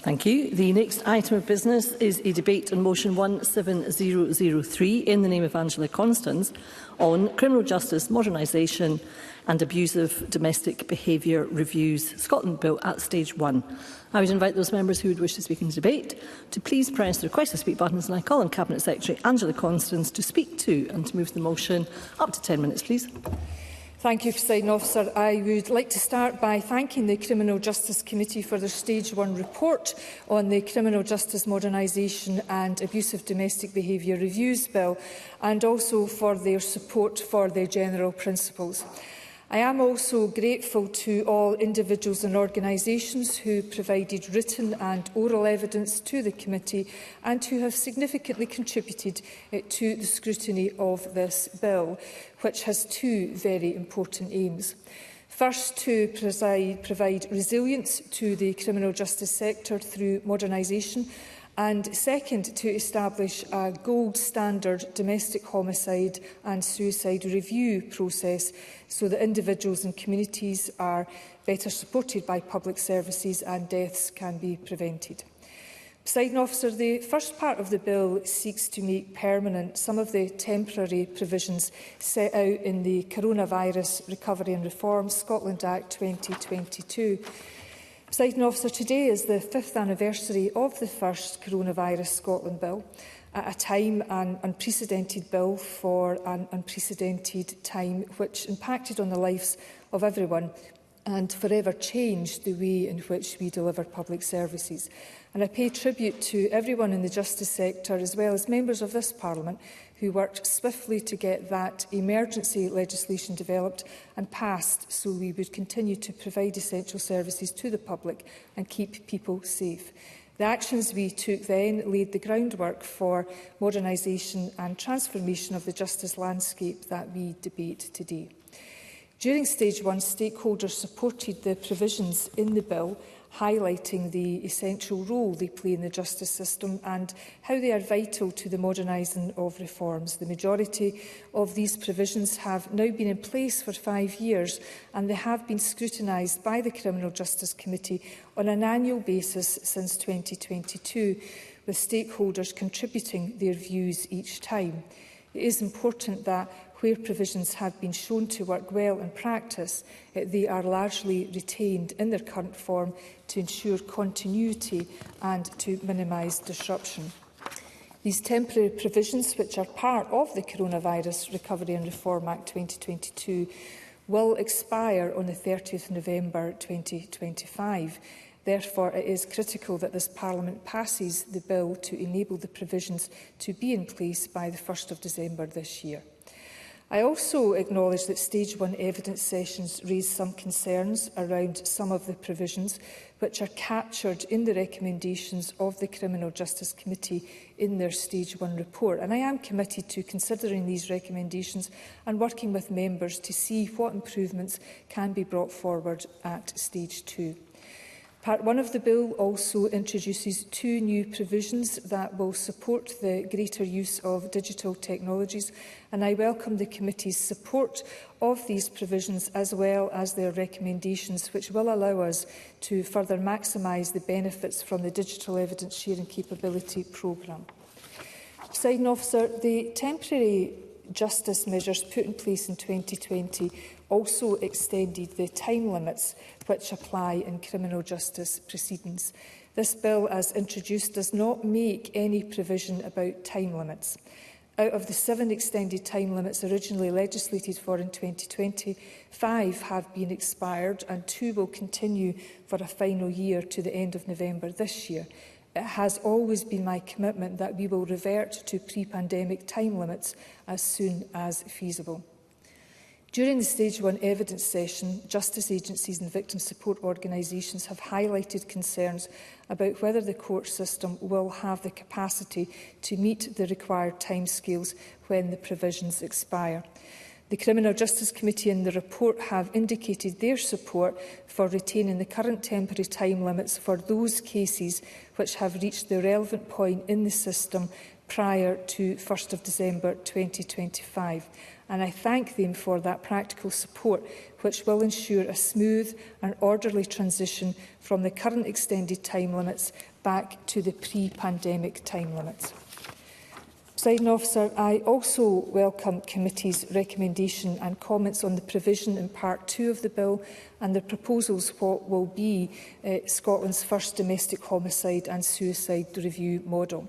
Thank you. The next item of business is a debate on motion 17003 in the name of Angela Constance on criminal justice modernisation and abusive domestic behaviour reviews Scotland Bill at stage 1. I would invite those members who would wish to speak in the debate to please press the request to speak buttons, and I call on Cabinet Secretary Angela Constance to speak to and to move the motion. Up to 10 minutes, please. Thank you, Presiding Officer. I would like to start by thanking the Criminal Justice Committee for their Stage 1 report on the Criminal Justice Modernisation and Abusive Domestic Behaviour Reviews Bill, and also for their support for the general principles. I am also grateful to all individuals and organisations who provided written and oral evidence to the committee and who have significantly contributed to the scrutiny of this bill, which has two very important aims. First, to provide resilience to the criminal justice sector through modernisation, and second, to establish a gold standard domestic homicide and suicide review process so that individuals and communities are better supported by public services and deaths can be prevented. Presiding Officer, the first part of the bill seeks to make permanent some of the temporary provisions set out in the Coronavirus Recovery and Reform Scotland Act 2022. Presiding Officer, today is the 5th anniversary of the first Coronavirus Scotland Bill, at a time an unprecedented bill for an unprecedented time which impacted on the lives of everyone and forever changed the way in which we deliver public services. And I pay tribute to everyone in the justice sector, as well as members of this Parliament, who worked swiftly to get that emergency legislation developed and passed so we would continue to provide essential services to the public and keep people safe. The actions we took then laid the groundwork for modernisation and transformation of the justice landscape that we debate today. During Stage 1, stakeholders supported the provisions in the bill, highlighting the essential role they play in the justice system and how they are vital to the modernising of reforms. The majority of these provisions have now been in place for 5 years, and they have been scrutinised by the Criminal Justice Committee on an annual basis since 2022, with stakeholders contributing their views each time. It is important that where provisions have been shown to work well in practice, they are largely retained in their current form to ensure continuity and to minimise disruption. These temporary provisions, which are part of the Coronavirus Recovery and Reform Act 2022, will expire on the 30th of November 2025. Therefore, it is critical that this Parliament passes the bill to enable the provisions to be in place by the 1st of December this year. I also acknowledge that Stage 1 evidence sessions raised some concerns around some of the provisions which are captured in the recommendations of the Criminal Justice Committee in their Stage 1 report. And I am committed to considering these recommendations and working with members to see what improvements can be brought forward at Stage 2. Part 1 of the bill also introduces 2 new provisions that will support the greater use of digital technologies, and I welcome the committee's support of these provisions as well as their recommendations, which will allow us to further maximise the benefits from the Digital Evidence Sharing Capability programme. Presiding Officer, the temporary justice measures put in place in 2020 also extended the time limits which apply in criminal justice proceedings. This bill, as introduced, does not make any provision about time limits. Out of the 7 extended time limits originally legislated for in 2020, 5 have been expired and 2 will continue for a final year to the end of November this year. It has always been my commitment that we will revert to pre-pandemic time limits as soon as feasible. During the Stage 1 evidence session, justice agencies and victim support organisations have highlighted concerns about whether the court system will have the capacity to meet the required timescales when the provisions expire. The Criminal Justice Committee in the report have indicated their support for retaining the current temporary time limits for those cases which have reached the relevant point in the system prior to 1st of December 2025. And I thank them for that practical support, which will ensure a smooth and orderly transition from the current extended time limits back to the pre-pandemic time limits. Presiding Officer, I also welcome Committee's recommendation and comments on the provision in Part 2 of the Bill and the proposals what will be Scotland's first domestic homicide and suicide review model.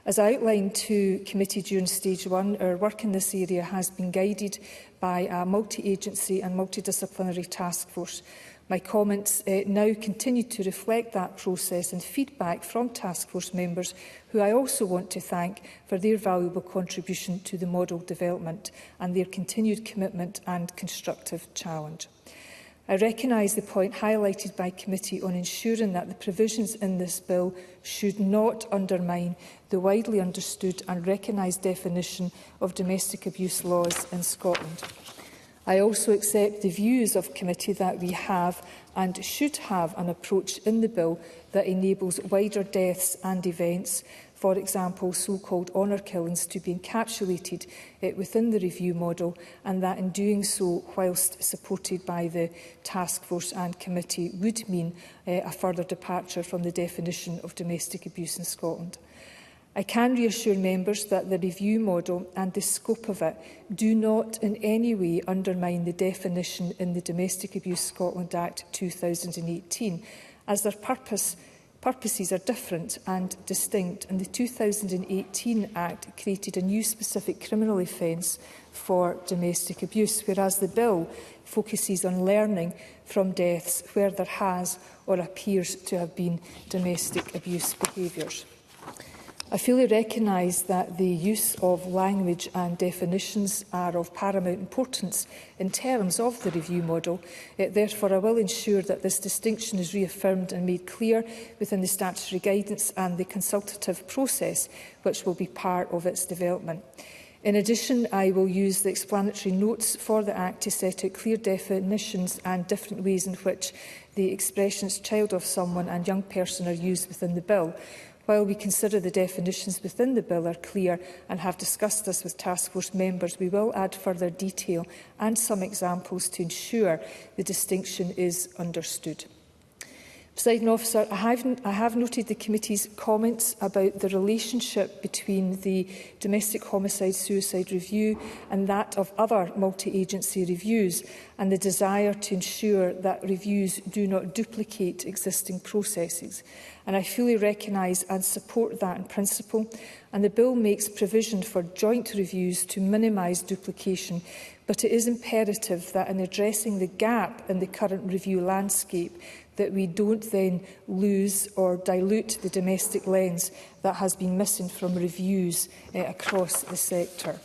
As outlined to Committee during Stage 1, our work in this area has been guided by a multi-agency and multidisciplinary task force. My comments now continue to reflect that process and feedback from task force members, who I also want to thank for their valuable contribution to the model development and their continued commitment and constructive challenge. I recognise the point highlighted by committee on ensuring that the provisions in this bill should not undermine the widely understood and recognised definition of domestic abuse laws in Scotland. I also accept the views of committee that we have and should have an approach in the bill that enables wider deaths and events, for example so-called honour killings, to be encapsulated within the review model, and that in doing so, whilst supported by the task force and committee, would mean a further departure from the definition of domestic abuse in Scotland. I can reassure members that the review model and the scope of it do not in any way undermine the definition in the Domestic Abuse Scotland Act 2018, as their purposes are different and distinct, and the 2018 Act created a new specific criminal offence for domestic abuse, whereas the bill focuses on learning from deaths where there has or appears to have been domestic abuse behaviours. I fully recognise that the use of language and definitions are of paramount importance in terms of the review model. Therefore, I will ensure that this distinction is reaffirmed and made clear within the statutory guidance and the consultative process, which will be part of its development. In addition, I will use the explanatory notes for the Act to set out clear definitions and different ways in which the expressions child of someone and young person are used within the bill. While we consider the definitions within the bill are clear and have discussed this with task force members, we will add further detail and some examples to ensure the distinction is understood. Presiding Officer, I have noted the committee's comments about the relationship between the Domestic Homicide Suicide Review and that of other multi-agency reviews, and the desire to ensure that reviews do not duplicate existing processes. And I fully recognise and support that in principle, and the bill makes provision for joint reviews to minimise duplication, but it is imperative that in addressing the gap in the current review landscape, that we don't then lose or dilute the domestic lens that has been missing from reviews across the sector.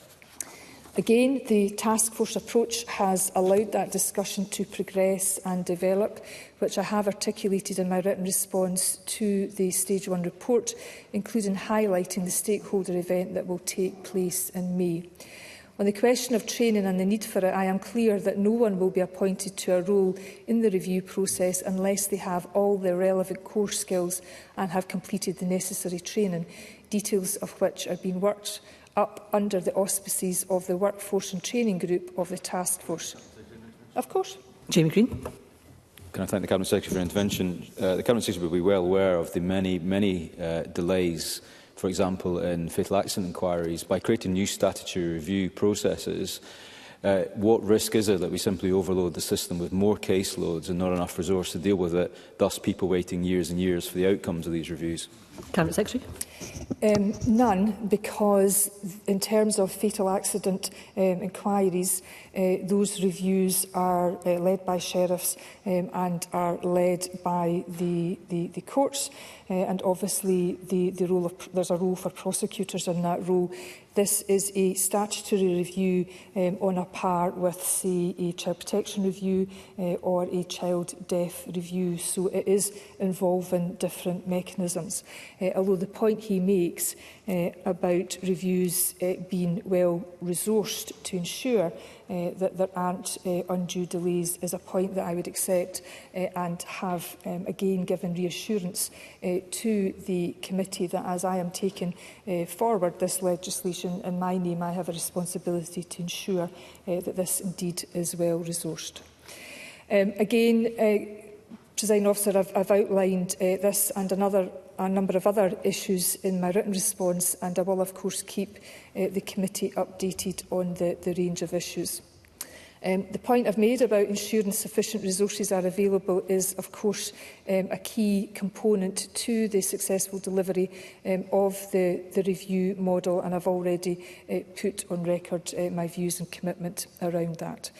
Again, the task force approach has allowed that discussion to progress and develop, which I have articulated in my written response to the Stage 1 report, including highlighting the stakeholder event that will take place in May. On the question of training and the need for it, I am clear that no one will be appointed to a role in the review process unless they have all the relevant core skills and have completed the necessary training, details of which are being worked up under the auspices of the Workforce and Training Group of the Task Force. Of course. Jamie Green. Can I thank the Cabinet Secretary for her intervention? The Cabinet Secretary will be well aware of the many delays, for example, in fatal accident inquiries. By creating new statutory review processes, what risk is there that we simply overload the system with more caseloads and not enough resource to deal with it, thus people waiting years and years for the outcomes of these reviews? Cabinet Secretary. None, because in terms of fatal accident inquiries, those reviews are led by sheriffs and are led by the courts, and obviously there's a role for prosecutors in that role. This is a statutory review on a par with, say, a child protection review or a child death review, so it is involving different mechanisms. Although the point he makes about reviews being well resourced to ensure that there aren't undue delays is a point that I would accept and have again given reassurance to the committee that as I am taking forward this legislation in my name, I have a responsibility to ensure that this indeed is well resourced. Again, Presiding Officer, I've outlined this and a number of other issues in my written response, and I will of course keep the committee updated on the range of issues. The point I've made about ensuring sufficient resources are available is, of course, a key component to the successful delivery of the review model, and I've already put on record my views and commitment around that.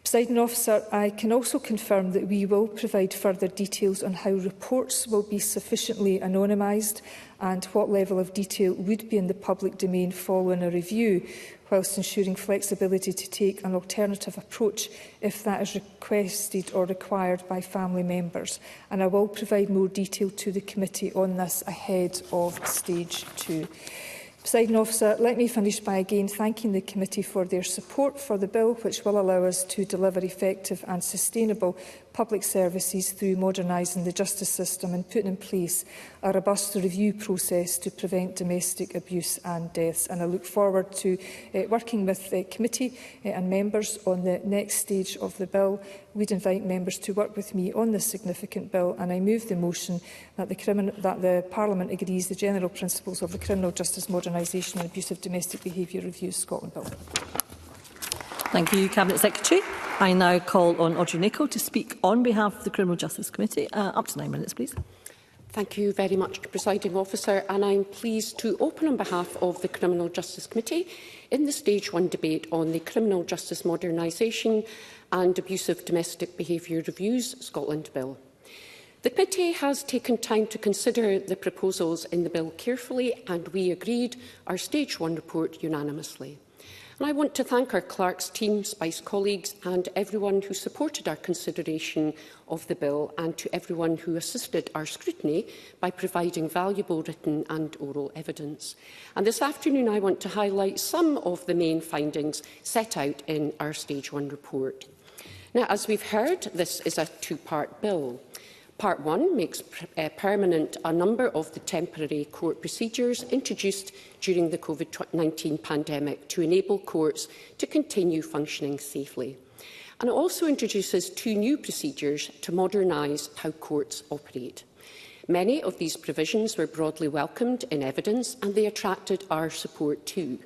Presiding Officer, I can also confirm that we will provide further details on how reports will be sufficiently anonymised and what level of detail would be in the public domain following a review, whilst ensuring flexibility to take an alternative approach if that is requested or required by family members. And I will provide more detail to the committee on this ahead of stage 2. Presiding Officer, let me finish by again thanking the committee for their support for the bill, which will allow us to deliver effective and sustainable public services through modernising the justice system and putting in place a robust review process to prevent domestic abuse and deaths. And I look forward to working with the committee and members on the next stage of the bill. We'd invite members to work with me on this significant bill, and I move the motion that the Parliament agrees the general principles of the Criminal Justice Modernisation and Abusive Domestic Behaviour Review Scotland Bill. Thank you, Cabinet Secretary. I now call on Audrey Nicholl to speak on behalf of the Criminal Justice Committee. Up to 9 minutes, please. Thank you very much, Presiding Officer, and I'm pleased to open on behalf of the Criminal Justice Committee in the Stage 1 debate on the Criminal Justice Modernisation and Abusive Domestic Behaviour Reviews Scotland Bill. The committee has taken time to consider the proposals in the bill carefully, and we agreed our Stage 1 report unanimously. And I want to thank our clerks, team, SPICE colleagues and everyone who supported our consideration of the bill, and to everyone who assisted our scrutiny by providing valuable written and oral evidence. And this afternoon I want to highlight some of the main findings set out in our Stage 1 report. Now, as we've heard, this is a two-part bill. Part 1 makes permanent a number of the temporary court procedures introduced during the COVID-19 pandemic to enable courts to continue functioning safely. And it also introduces 2 new procedures to modernise how courts operate. Many of these provisions were broadly welcomed in evidence, and they attracted our support too.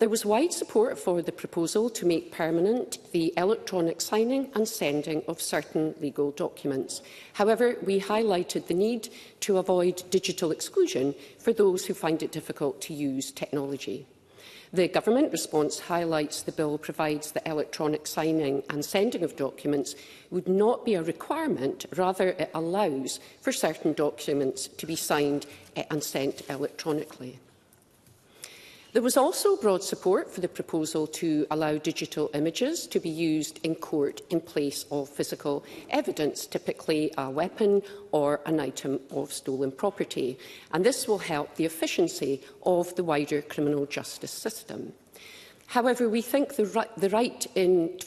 There was wide support for the proposal to make permanent the electronic signing and sending of certain legal documents. However, we highlighted the need to avoid digital exclusion for those who find it difficult to use technology. The government response highlights the bill provides that electronic signing and sending of documents would not be a requirement, rather it allows for certain documents to be signed and sent electronically. There was also broad support for the proposal to allow digital images to be used in court in place of physical evidence, typically a weapon or an item of stolen property, and this will help the efficiency of the wider criminal justice system. However, we think the right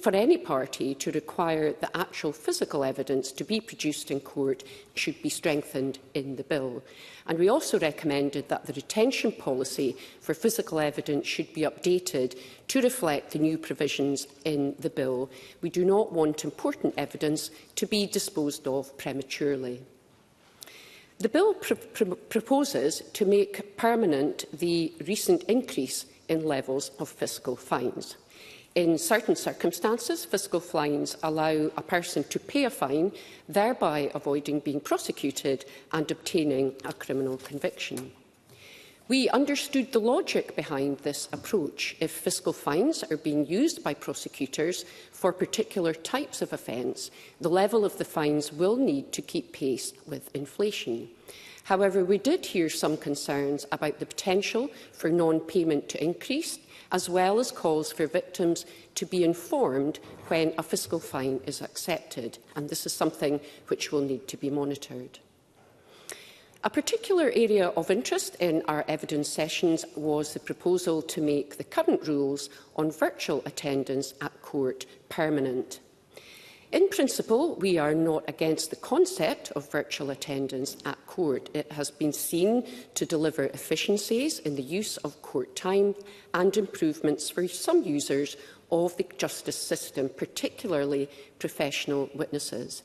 for any party to require the actual physical evidence to be produced in court should be strengthened in the bill. And we also recommended that the retention policy for physical evidence should be updated to reflect the new provisions in the bill. We do not want important evidence to be disposed of prematurely. The bill proposes to make permanent the recent increase in levels of fiscal fines. In certain circumstances, fiscal fines allow a person to pay a fine, thereby avoiding being prosecuted and obtaining a criminal conviction. We understood the logic behind this approach. If fiscal fines are being used by prosecutors for particular types of offence, the level of the fines will need to keep pace with inflation. However, we did hear some concerns about the potential for non-payment to increase, as well as calls for victims to be informed when a fiscal fine is accepted, and this is something which will need to be monitored. A particular area of interest in our evidence sessions was the proposal to make the current rules on virtual attendance at court permanent. In principle, we are not against the concept of virtual attendance at court. It has been seen to deliver efficiencies in the use of court time and improvements for some users of the justice system, particularly professional witnesses.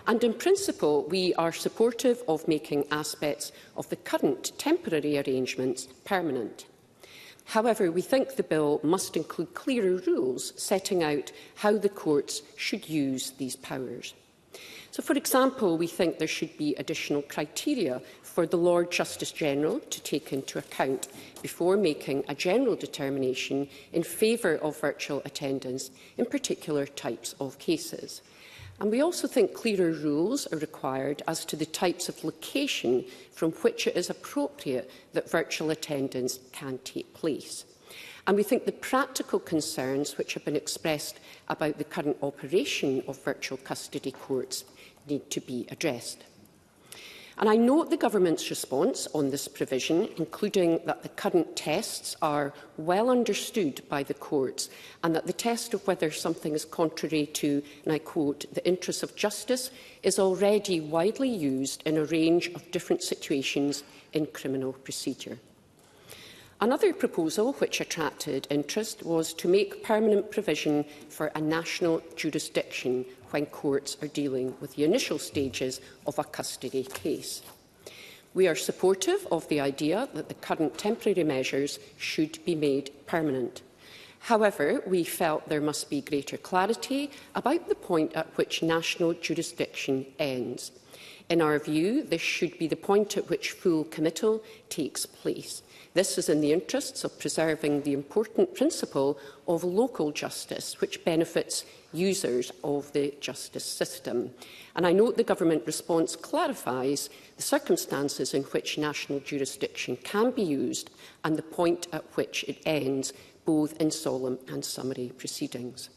And in principle, we are supportive of making aspects of the current temporary arrangements permanent. However, we think the bill must include clearer rules setting out how the courts should use these powers. So, for example, we think there should be additional criteria for the Lord Justice General to take into account before making a general determination in favour of virtual attendance in particular types of cases. And we also think clearer rules are required as to the types of location from which it is appropriate that virtual attendance can take place. And we think the practical concerns which have been expressed about the current operation of virtual custody courts need to be addressed. And I note the Government's response on this provision, including that the current tests are well understood by the courts and that the test of whether something is contrary to, and I quote, the interests of justice is already widely used in a range of different situations in criminal procedure. Another proposal which attracted interest was to make permanent provision for a national jurisdiction when courts are dealing with the initial stages of a custody case. We are supportive of the idea that the current temporary measures should be made permanent. However, we felt there must be greater clarity about the point at which national jurisdiction ends. In our view, this should be the point at which full committal takes place. This is in the interests of preserving the important principle of local justice, which benefits users of the justice system. And I note the Government response clarifies the circumstances in which national jurisdiction can be used and the point at which it ends, both in solemn and summary proceedings.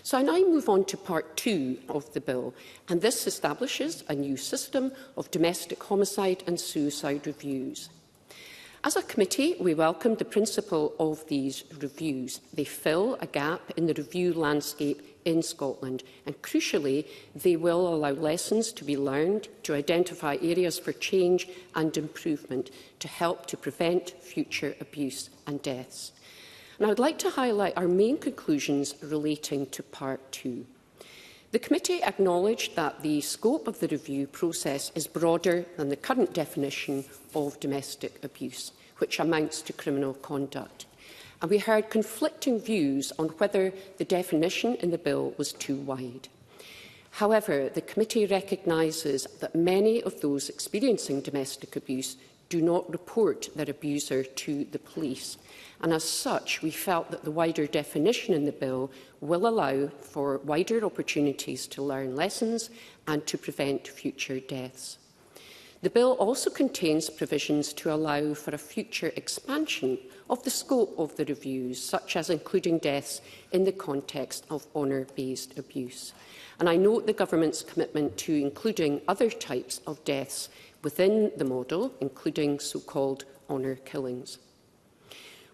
So I now move on to part 2 of the bill, and this establishes a new system of domestic homicide and suicide reviews. As a committee, we welcome the principle of these reviews. They fill a gap in the review landscape in Scotland, and crucially, they will allow lessons to be learned to identify areas for change and improvement to help to prevent future abuse and deaths. And I would like to highlight our main conclusions relating to part 2. The committee acknowledged that the scope of the review process is broader than the current definition of domestic abuse, which amounts to criminal conduct. And we heard conflicting views on whether the definition in the bill was too wide. However, the committee recognises that many of those experiencing domestic abuse do not report their abuser to the police. And as such, we felt that the wider definition in the bill will allow for wider opportunities to learn lessons and to prevent future deaths. The bill also contains provisions to allow for a future expansion of the scope of the reviews, such as including deaths in the context of honour-based abuse. And I note the Government's commitment to including other types of deaths within the model, including so-called honour killings.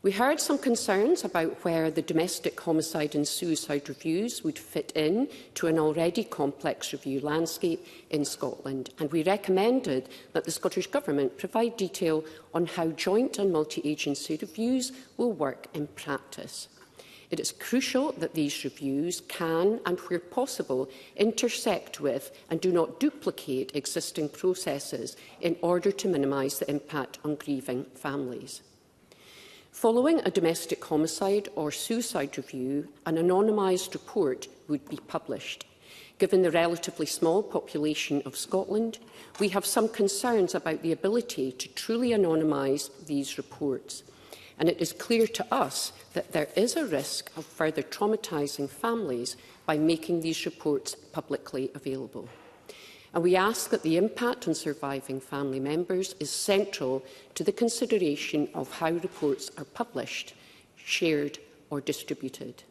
We heard some concerns about where the domestic homicide and suicide reviews would fit in to an already complex review landscape in Scotland, and we recommended that the Scottish Government provide detail on how joint and multi-agency reviews will work in practice. It is crucial that these reviews can, and where possible, intersect with and do not duplicate existing processes in order to minimise the impact on grieving families. Following a domestic homicide or suicide review, an anonymised report would be published. Given the relatively small population of Scotland, we have some concerns about the ability to truly anonymise these reports. And it is clear to us that there is a risk of further traumatising families by making these reports publicly available. And we ask that the impact on surviving family members is central to the consideration of how reports are published, shared or distributed.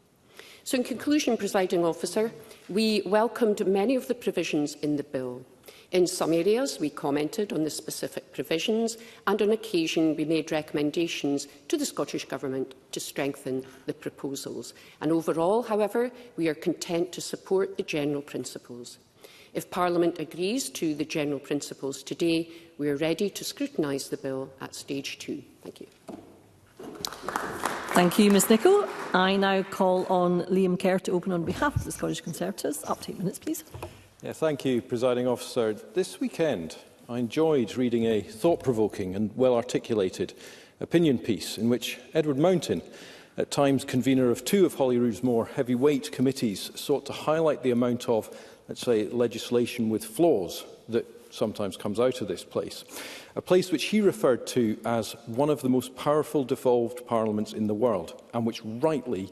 So in conclusion, Presiding Officer, we welcomed many of the provisions in the bill. In some areas, we commented on the specific provisions, and on occasion we made recommendations to the Scottish Government to strengthen the proposals. And overall, however, we are content to support the general principles. If Parliament agrees to the general principles today, we are ready to scrutinise the bill at stage 2. Thank you. Thank you, Ms Nicholl. I now call on Liam Kerr to open on behalf of the Scottish Conservatives. Up to 8 minutes, please. Yeah, thank you, Presiding Officer. This weekend, I enjoyed reading a thought-provoking and well-articulated opinion piece in which Edward Mountain, at times convener of two of Holyrood's more heavyweight committees, sought to highlight the amount of, let's say, legislation with flaws that sometimes comes out of this place. A place which he referred to as one of the most powerful devolved parliaments in the world, and which rightly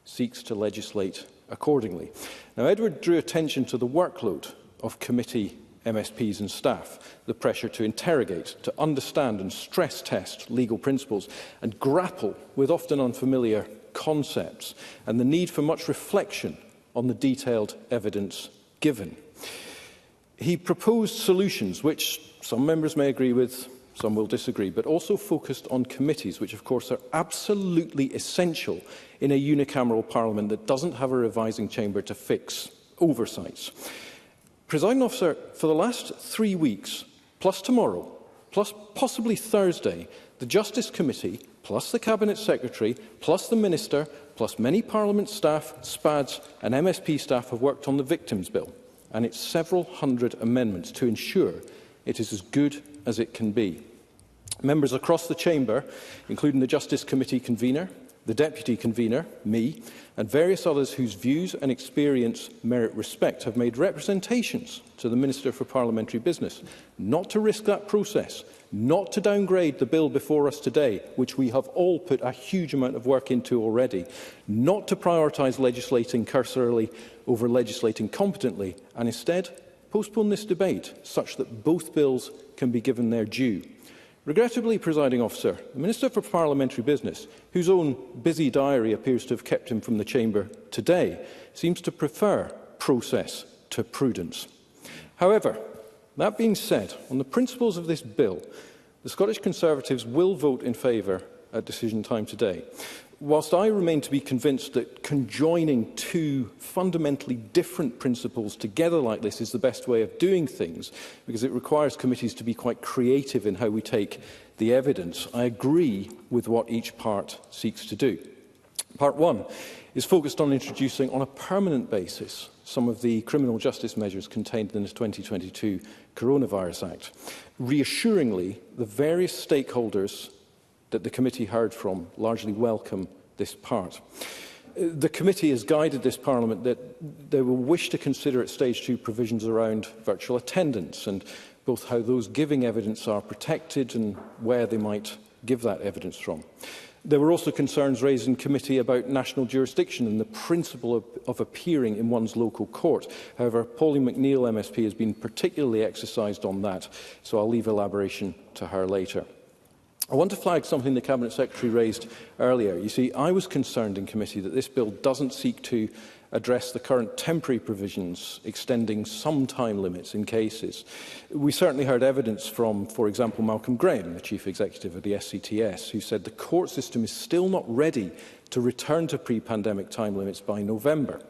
seeks to legislate accordingly. Now, Edward drew attention to the workload of committee MSPs and staff, the pressure to interrogate, to understand and stress test legal principles and grapple with often unfamiliar concepts, and the need for much reflection on the detailed evidence given. He proposed solutions which some members may agree with, some will disagree, but also focused on committees, which of course are absolutely essential in a unicameral parliament that doesn't have a revising chamber to fix oversights. Presiding Officer, for the last 3 weeks, plus tomorrow, plus possibly Thursday, the Justice Committee, plus the Cabinet Secretary, plus the Minister, plus many Parliament staff, SPADs and MSP staff have worked on the Victims Bill and its several hundred amendments to ensure it is as good as it can be. Members across the Chamber, including the Justice Committee convener, the Deputy Convener, me, and various others whose views and experience merit respect, have made representations to the Minister for Parliamentary Business not to risk that process, not to downgrade the bill before us today, which we have all put a huge amount of work into already, not to prioritise legislating cursorily over legislating competently, and instead postpone this debate such that both bills can be given their due. Regrettably, Presiding Officer, the Minister for Parliamentary Business, whose own busy diary appears to have kept him from the Chamber today, seems to prefer process to prudence. However, that being said, on the principles of this bill, the Scottish Conservatives will vote in favour at decision time today. Whilst I remain to be convinced that conjoining two fundamentally different principles together like this is the best way of doing things, because it requires committees to be quite creative in how we take the evidence, I agree with what each part seeks to do. Part 1 is focused on introducing on a permanent basis some of the criminal justice measures contained in the 2022 Coronavirus Act. Reassuringly, the various stakeholders that the committee heard from largely welcome this part. The committee has guided this Parliament that they will wish to consider at stage 2 provisions around virtual attendance and both how those giving evidence are protected and where they might give that evidence from. There were also concerns raised in committee about national jurisdiction and the principle of appearing in one's local court. However, Pauline McNeill MSP has been particularly exercised on that, so I'll leave elaboration to her later. I want to flag something the Cabinet Secretary raised earlier. You see, I was concerned in committee that this bill doesn't seek to address the current temporary provisions extending some time limits in cases. We certainly heard evidence from, for example, Malcolm Graham, the Chief Executive of the SCTS, who said the court system is still not ready to return to pre-pandemic time limits by November.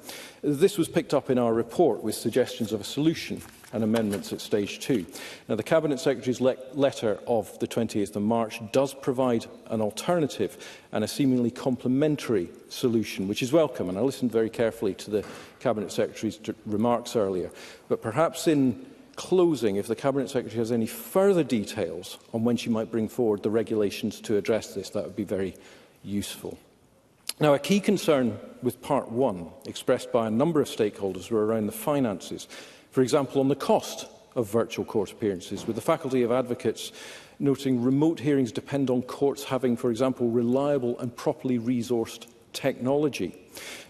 This was picked up in our report with suggestions of a solution and amendments at stage 2. Now, the Cabinet Secretary's letter of the 28th of March does provide an alternative and a seemingly complementary solution, which is welcome, and I listened very carefully to the Cabinet Secretary's remarks earlier. But perhaps in closing, if the Cabinet Secretary has any further details on when she might bring forward the regulations to address this, that would be very useful. Now, a key concern with Part 1, expressed by a number of stakeholders, were around the finances. For example, on the cost of virtual court appearances, with the Faculty of Advocates noting remote hearings depend on courts having, for example, reliable and properly resourced technology.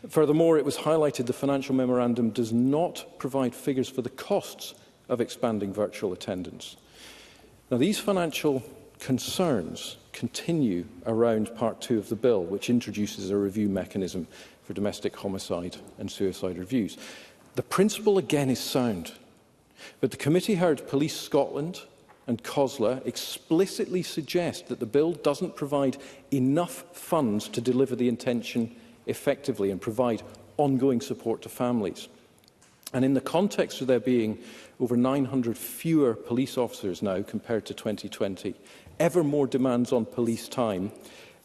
Furthermore, it was highlighted the financial memorandum does not provide figures for the costs of expanding virtual attendance. Now, these financial concerns continue around Part 2 of the bill, which introduces a review mechanism for domestic homicide and suicide reviews. The principle again is sound, but the committee heard Police Scotland and COSLA explicitly suggest that the bill doesn't provide enough funds to deliver the intention effectively and provide ongoing support to families. And in the context of there being over 900 fewer police officers now compared to 2020, ever more demands on police time,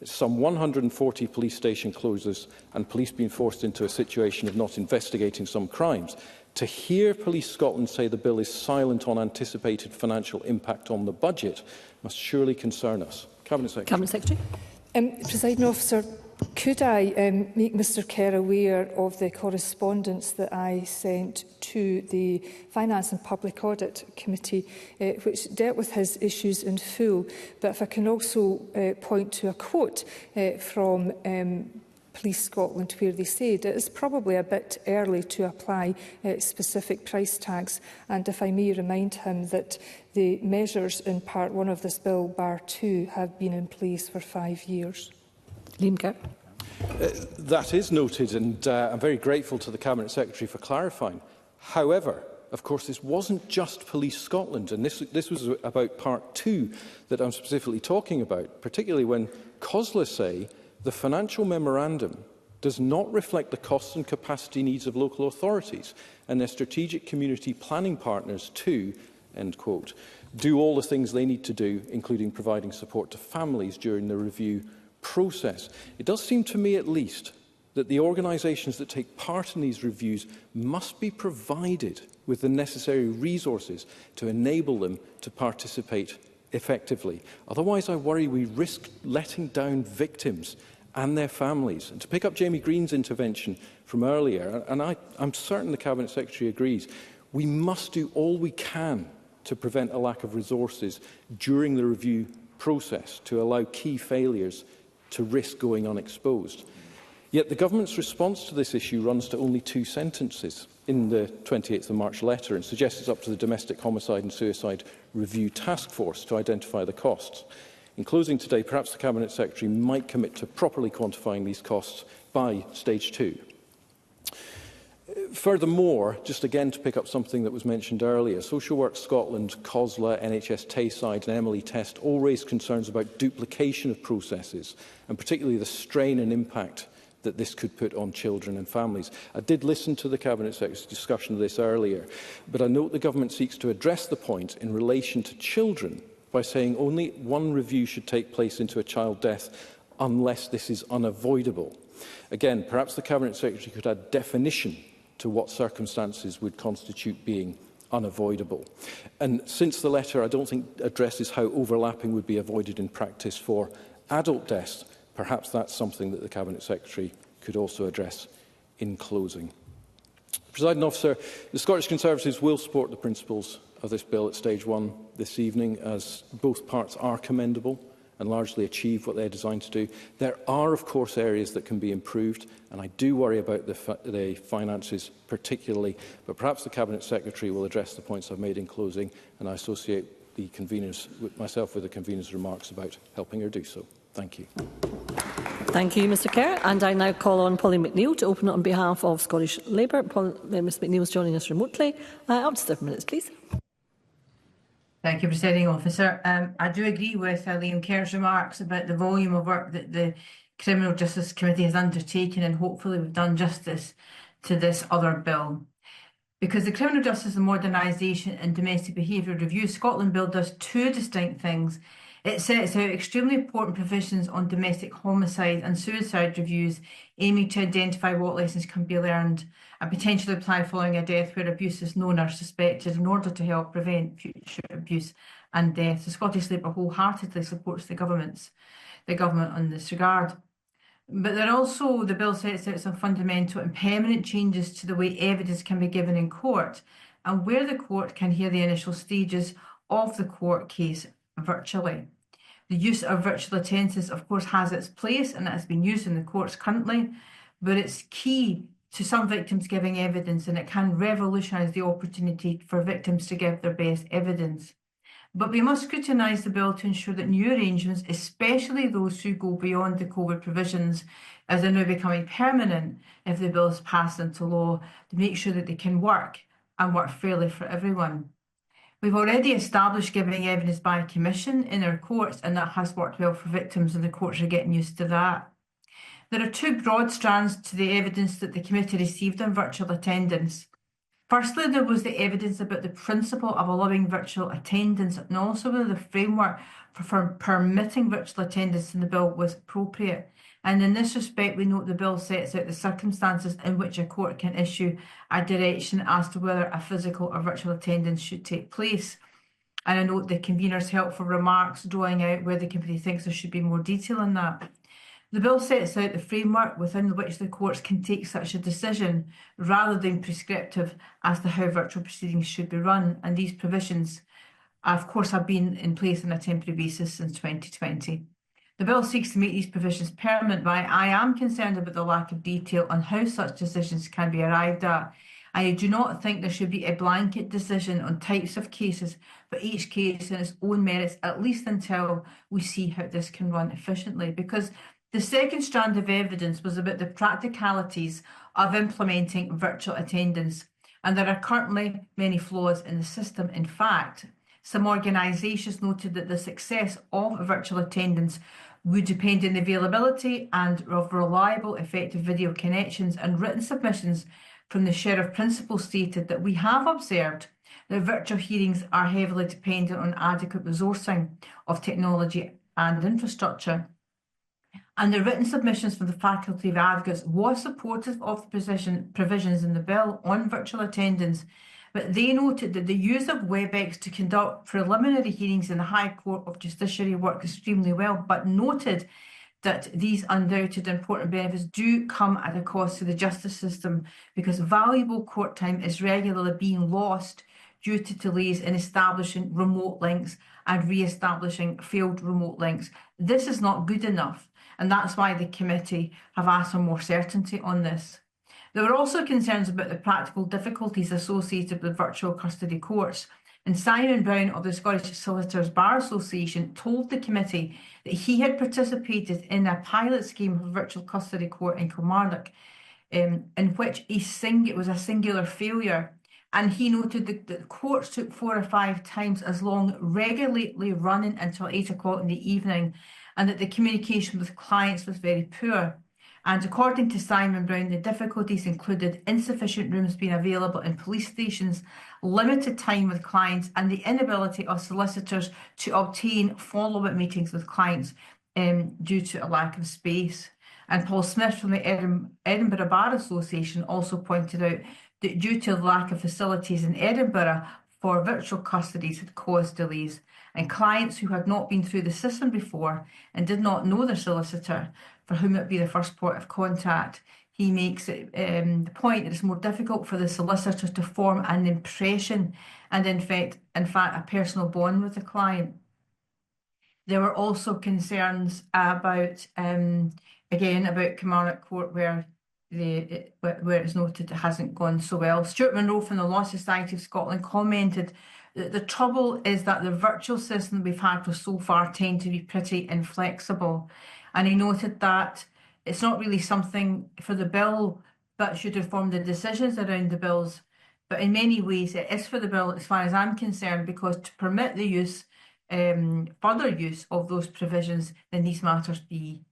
some 140 police station closures and police being forced into a situation of not investigating some crimes, To hear Police Scotland say the bill is silent on anticipated financial impact on the budget must surely concern us. Cabinet Secretary. Cabinet Secretary. Presiding Officer, could I make Mr Kerr aware of the correspondence that I sent to the Finance and Public Audit Committee, which dealt with his issues in full? But if I can also point to a quote from Police Scotland, where they said it is probably a bit early to apply specific price tags, and if I may remind him that the measures in Part 1 of this bill, Bar 2, have been in place for 5 years. Liam Kerr. That is noted, and I'm very grateful to the Cabinet Secretary for clarifying. However, of course, this wasn't just Police Scotland, and this was about Part 2 that I'm specifically talking about, particularly when COSLA say the financial memorandum does not reflect the costs and capacity needs of local authorities and their strategic community planning partners to, end quote, do all the things they need to do, including providing support to families during the review process. It does seem to me, at least, that the organisations that take part in these reviews must be provided with the necessary resources to enable them to participate effectively. Otherwise, I worry we risk letting down victims and their families. And to pick up Jamie Green's intervention from earlier, and I'm certain the Cabinet Secretary agrees, we must do all we can to prevent a lack of resources during the review process to allow key failures to risk going unexposed. Yet the Government's response to this issue runs to only 2 sentences in the 28th of March letter and suggests it's up to the Domestic Homicide and Suicide Review Task Force to identify the costs. In closing today, perhaps the Cabinet Secretary might commit to properly quantifying these costs by Stage 2. Furthermore, just again to pick up something that was mentioned earlier, Social Work Scotland, COSLA, NHS Tayside and Emily Test all raised concerns about duplication of processes, and particularly the strain and impact that this could put on children and families. I did listen to the Cabinet Secretary's discussion of this earlier, but I note the Government seeks to address the point in relation to children by saying only one review should take place into a child death unless this is unavoidable. Again, perhaps the Cabinet Secretary could add definition to what circumstances would constitute being unavoidable. And since the letter, I don't think addresses how overlapping would be avoided in practice for adult deaths, perhaps that's something that the Cabinet Secretary could also address in closing. Presiding Officer, the Scottish Conservatives will support the principles of this bill at Stage 1 this evening, as both parts are commendable and largely achieve what they're designed to do. There are, of course, areas that can be improved, and I do worry about the finances particularly, but perhaps the Cabinet Secretary will address the points I've made in closing, and I associate the myself with the convener's remarks about helping her do so. Thank you. Thank you, Mr Kerr. And I now call on Polly McNeill to open it on behalf of Scottish Labour. Ms McNeill is joining us remotely. Up to 7 minutes, please. Thank you, Presiding Officer. I do agree with Liam Kerr's remarks about the volume of work that the Criminal Justice Committee has undertaken, and hopefully we've done justice to this other bill. Because the Criminal Justice and Modernisation and Domestic Behaviour Review Scotland Bill does 2 distinct things. It sets out extremely important provisions on domestic homicide and suicide reviews, aiming to identify what lessons can be learned and potentially apply following a death where abuse is known or suspected, in order to help prevent future abuse and death. The Scottish Labour wholeheartedly supports the government on this regard. But the bill sets out some fundamental and permanent changes to the way evidence can be given in court, and where the court can hear the initial stages of the court case virtually. The use of virtual attendances, of course, has its place, and it has been used in the courts currently, but it's key to some victims giving evidence, and it can revolutionise the opportunity for victims to give their best evidence. But we must scrutinise the bill to ensure that new arrangements, especially those who go beyond the COVID provisions, as they're now becoming permanent if the bill is passed into law, to make sure that they can work and work fairly for everyone. We've already established giving evidence by commission in our courts, and that has worked well for victims, and the courts are getting used to that. There are 2 broad strands to the evidence that the committee received on virtual attendance. Firstly, there was the evidence about the principle of allowing virtual attendance and also whether the framework for permitting virtual attendance in the bill was appropriate. And in this respect, we note the bill sets out the circumstances in which a court can issue a direction as to whether a physical or virtual attendance should take place. And I note the convener's helpful remarks drawing out where the committee thinks there should be more detail on that. The bill sets out the framework within which the courts can take such a decision, rather than prescriptive as to how virtual proceedings should be run. And these provisions, of course, have been in place on a temporary basis since 2020. The bill seeks to make these provisions permanent, but I am concerned about the lack of detail on how such decisions can be arrived at. I do not think there should be a blanket decision on types of cases, but each case in its own merits, at least until we see how this can run efficiently. Because the second strand of evidence was about the practicalities of implementing virtual attendance, and there are currently many flaws in the system. In fact, some organisations noted that the success of virtual attendance would depend on the availability and of reliable, effective video connections, and written submissions from the Sheriff Principal stated that we have observed that virtual hearings are heavily dependent on adequate resourcing of technology and infrastructure. And the written submissions from the Faculty of Advocates was supportive of the provisions in the bill on virtual attendance, but they noted that the use of WebEx to conduct preliminary hearings in the High Court of Justiciary worked extremely well, but noted that these undoubted important benefits do come at a cost to the justice system, because valuable court time is regularly being lost due to delays in establishing remote links and re-establishing failed remote links. This is not good enough, and that's why the committee have asked for more certainty on this. There were also concerns about the practical difficulties associated with virtual custody courts, and Simon Brown of the Scottish Solicitors Bar Association told the committee that he had participated in a pilot scheme of virtual custody court in Kilmarnock, in which it was a singular failure. And he noted that the courts took 4 or 5 times as long, regularly running until 8 o'clock in the evening, and that the communication with clients was very poor. And according to Simon Brown, the difficulties included insufficient rooms being available in police stations, limited time with clients, and the inability of solicitors to obtain follow-up meetings with clients due to a lack of space. And Paul Smith from the Edinburgh Bar Association also pointed out that due to the lack of facilities in Edinburgh for virtual custodies had caused delays, and clients who had not been through the system before and did not know their solicitor, for whom it would be the first point of contact, he makes it the point that it's more difficult for the solicitor to form an impression and in fact a personal bond with the client. There were also concerns about again about Kilmarnock Court where it's noted it hasn't gone so well. Stuart Monroe from the Law Society of Scotland commented that the trouble is that the virtual system we've had for so far tend to be pretty inflexible. And he noted that it's not really something for the bill, but should inform the decisions around the bills. But in many ways, it is for the bill as far as I'm concerned, because to permit the use, further use of those provisions, then these matters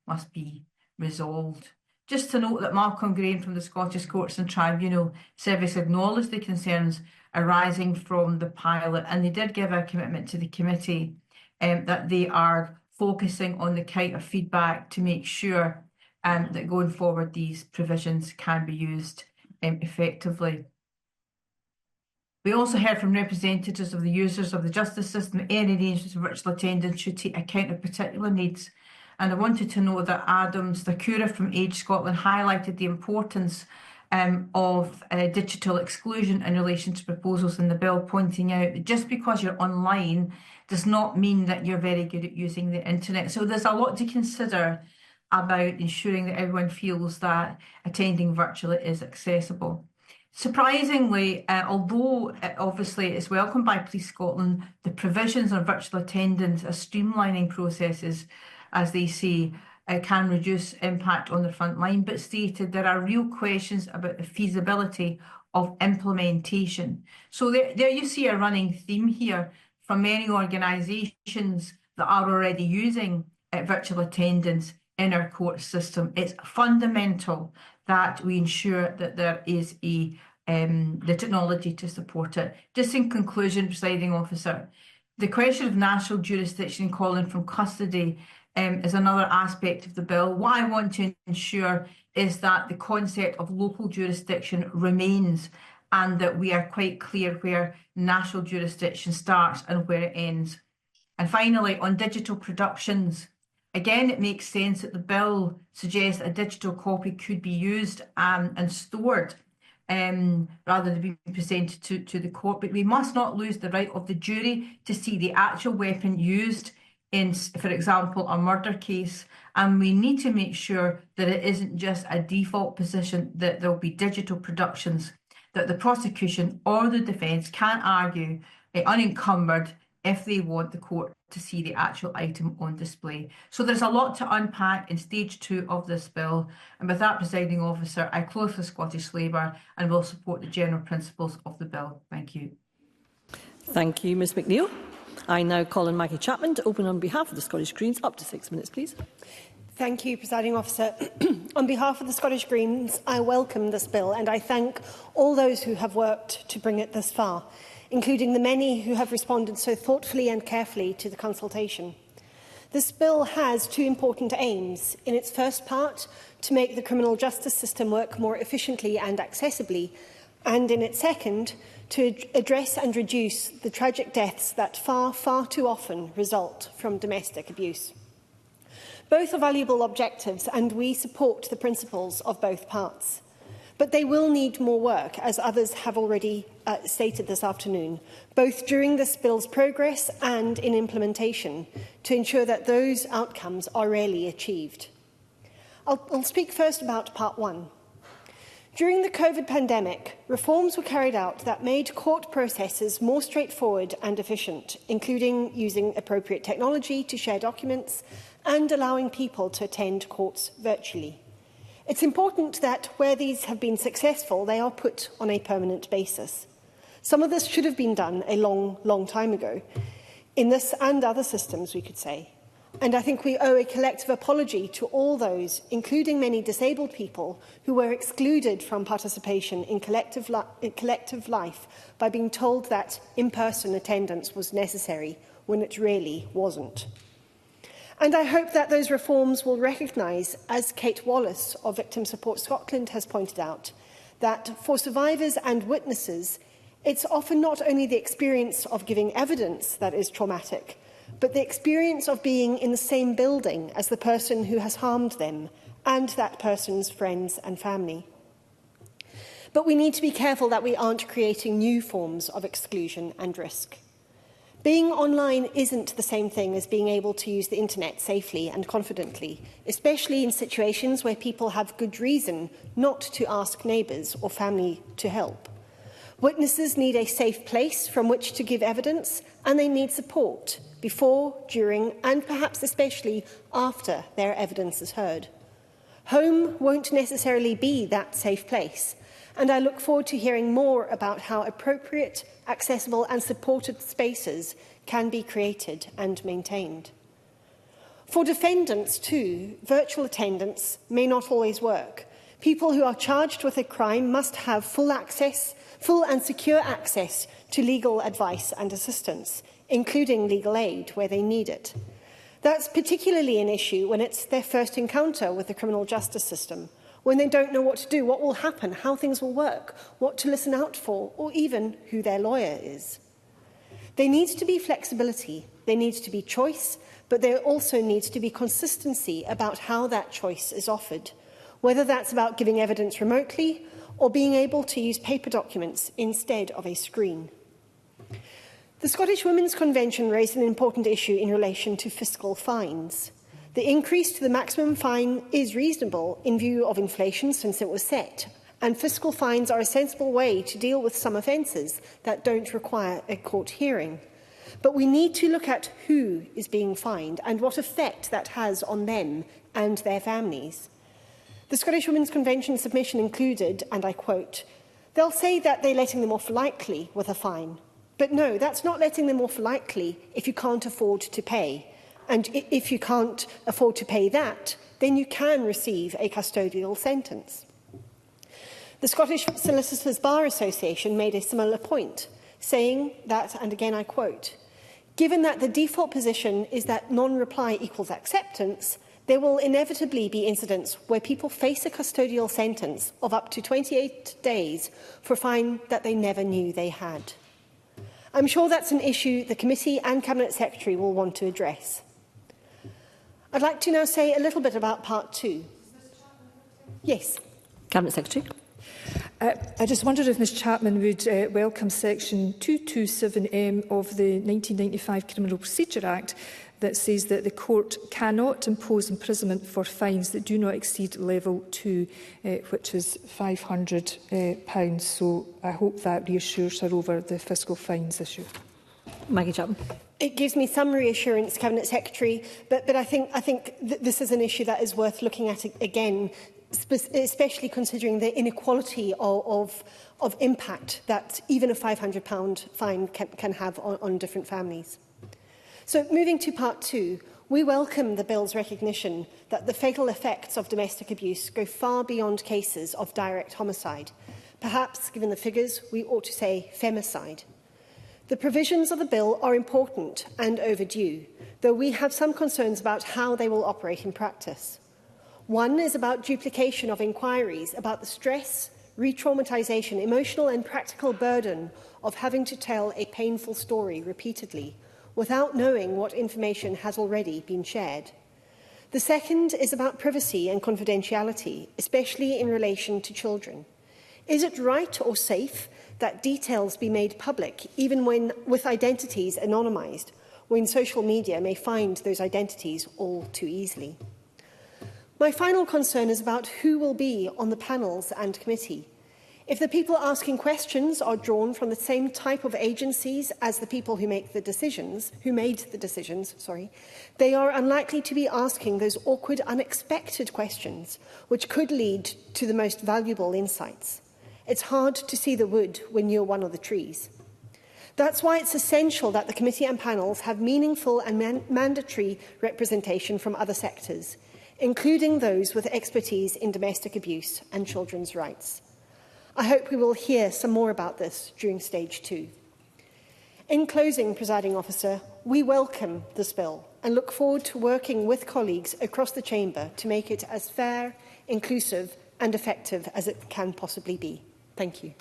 must be resolved. Just to note that Malcolm Graham from the Scottish Courts and Tribunal Service acknowledged the concerns arising from the pilot, and they did give a commitment to the committee that they are focusing on the kind of feedback to make sure that going forward these provisions can be used effectively. We also heard from representatives of the users of the justice system that any arrangements of virtual attendance should take account of particular needs. And I wanted to know that Adam Stakura from Age Scotland highlighted the importance of digital exclusion in relation to proposals in the bill, pointing out that just because you're online does not mean that you're very good at using the internet. So there's a lot to consider about ensuring that everyone feels that attending virtually is accessible. Surprisingly, although obviously it's welcomed by Police Scotland, the provisions on virtual attendance as streamlining processes, as they say, can reduce impact on the front line, but stated there are real questions about the feasibility of implementation. So there you see a running theme here from many organisations that are already using virtual attendance in our court system. It's fundamental that we ensure that there is a the technology to support it. Just in conclusion, Presiding Officer, the question of national jurisdiction calling from custody is another aspect of the bill. What I want to ensure is that the concept of local jurisdiction remains and that we are quite clear where national jurisdiction starts and where it ends. And finally, on digital productions, again, it makes sense that the bill suggests a digital copy could be used and stored rather than being presented to the court. But we must not lose the right of the jury to see the actual weapon used in, for example, a murder case. And we need to make sure that it isn't just a default position that there'll be digital productions, that the prosecution or the defence can argue unencumbered if they want the court to see the actual item on display. So there's a lot to unpack in stage 2 of this bill. And with that, Presiding Officer, I close for Scottish Labour and will support the general principles of the bill. Thank you. Thank you, Ms McNeill. I now call on Maggie Chapman to open on behalf of the Scottish Greens. Up to 6 minutes, please. Thank you, Presiding Officer. On behalf of the Scottish Greens, I welcome this bill and I thank all those who have worked to bring it this far, including the many who have responded so thoughtfully and carefully to the consultation. This bill has 2 important aims. In its first part, to make the criminal justice system work more efficiently and accessibly, and in its second, to address and reduce the tragic deaths that far too often result from domestic abuse. Both are valuable objectives, and we support the principles of both parts. But they will need more work, as others have already stated this afternoon, both during this bill's progress and in implementation, to ensure that those outcomes are really achieved. I'll speak first about Part 1. During the COVID pandemic, reforms were carried out that made court processes more straightforward and efficient, including using appropriate technology to share documents and allowing people to attend courts virtually. It's important that where these have been successful, they are put on a permanent basis. Some of this should have been done a long time ago, in this and other systems, we could say. And I think we owe a collective apology to all those, including many disabled people, who were excluded from participation in collective life by being told that in-person attendance was necessary when it really wasn't. And I hope that those reforms will recognise, as Kate Wallace of Victim Support Scotland has pointed out, that for survivors and witnesses, it's often not only the experience of giving evidence that is traumatic, but the experience of being in the same building as the person who has harmed them and that person's friends and family. But we need to be careful that we aren't creating new forms of exclusion and risk. Being online isn't the same thing as being able to use the internet safely and confidently, especially in situations where people have good reason not to ask neighbours or family to help. Witnesses need a safe place from which to give evidence, and they need support before, during, and perhaps especially after their evidence is heard. Home won't necessarily be that safe place, and I look forward to hearing more about how appropriate, accessible and supported spaces can be created and maintained. For defendants too, virtual attendance may not always work. People who are charged with a crime must have full and secure access to legal advice and assistance, including legal aid where they need it. That's particularly an issue when it's their first encounter with the criminal justice system, when they don't know what to do, what will happen, how things will work, what to listen out for, or even who their lawyer is. There needs to be flexibility, there needs to be choice, but there also needs to be consistency about how that choice is offered, whether that's about giving evidence remotely or being able to use paper documents instead of a screen. The Scottish Women's Convention raised an important issue in relation to fiscal fines. The increase to the maximum fine is reasonable in view of inflation since it was set, and fiscal fines are a sensible way to deal with some offences that don't require a court hearing. But we need to look at who is being fined and what effect that has on them and their families. The Scottish Women's Convention submission included, and I quote, "They'll say that they're letting them off lightly with a fine. But no, that's not letting them off lightly if you can't afford to pay. And if you can't afford to pay that, then you can receive a custodial sentence." The Scottish Solicitors Bar Association made a similar point, saying that, and again I quote, "Given that the default position is that non-reply equals acceptance, there will inevitably be incidents where people face a custodial sentence of up to 28 days for a fine that they never knew they had." I'm sure that's an issue the Committee and Cabinet Secretary will want to address. I'd like to now say a little bit about Part 2. Yes. Cabinet Secretary. I just wondered if Ms Chapman would welcome Section 227M of the 1995 Criminal Procedure Act that says that the court cannot impose imprisonment for fines that do not exceed level 2, which is £500. So I hope that reassures her over the fiscal fines issue. Maggie Chapman. It gives me some reassurance, Cabinet Secretary, but I think this is an issue that is worth looking at again, especially considering the inequality of impact that even a £500 fine can have on different families. So, moving to Part 2, we welcome the Bill's recognition that the fatal effects of domestic abuse go far beyond cases of direct homicide. Perhaps, given the figures, we ought to say femicide. The provisions of the bill are important and overdue, though we have some concerns about how they will operate in practice. One is about duplication of inquiries about the stress, re-traumatisation, emotional and practical burden of having to tell a painful story repeatedly, without knowing what information has already been shared. The second is about privacy and confidentiality, especially in relation to children. Is it right or safe that details be made public, even when with identities anonymised, when social media may find those identities all too easily? My final concern is about who will be on the panels and committee. If the people asking questions are drawn from the same type of agencies as the people who made the decisions, they are unlikely to be asking those awkward, unexpected questions, which could lead to the most valuable insights. It's hard to see the wood when you're one of the trees. That's why it's essential that the committee and panels have meaningful and mandatory representation from other sectors, including those with expertise in domestic abuse and children's rights. I hope we will hear some more about this during Stage 2. In closing, Presiding Officer, we welcome this bill and look forward to working with colleagues across the Chamber to make it as fair, inclusive and effective as it can possibly be. Thank you.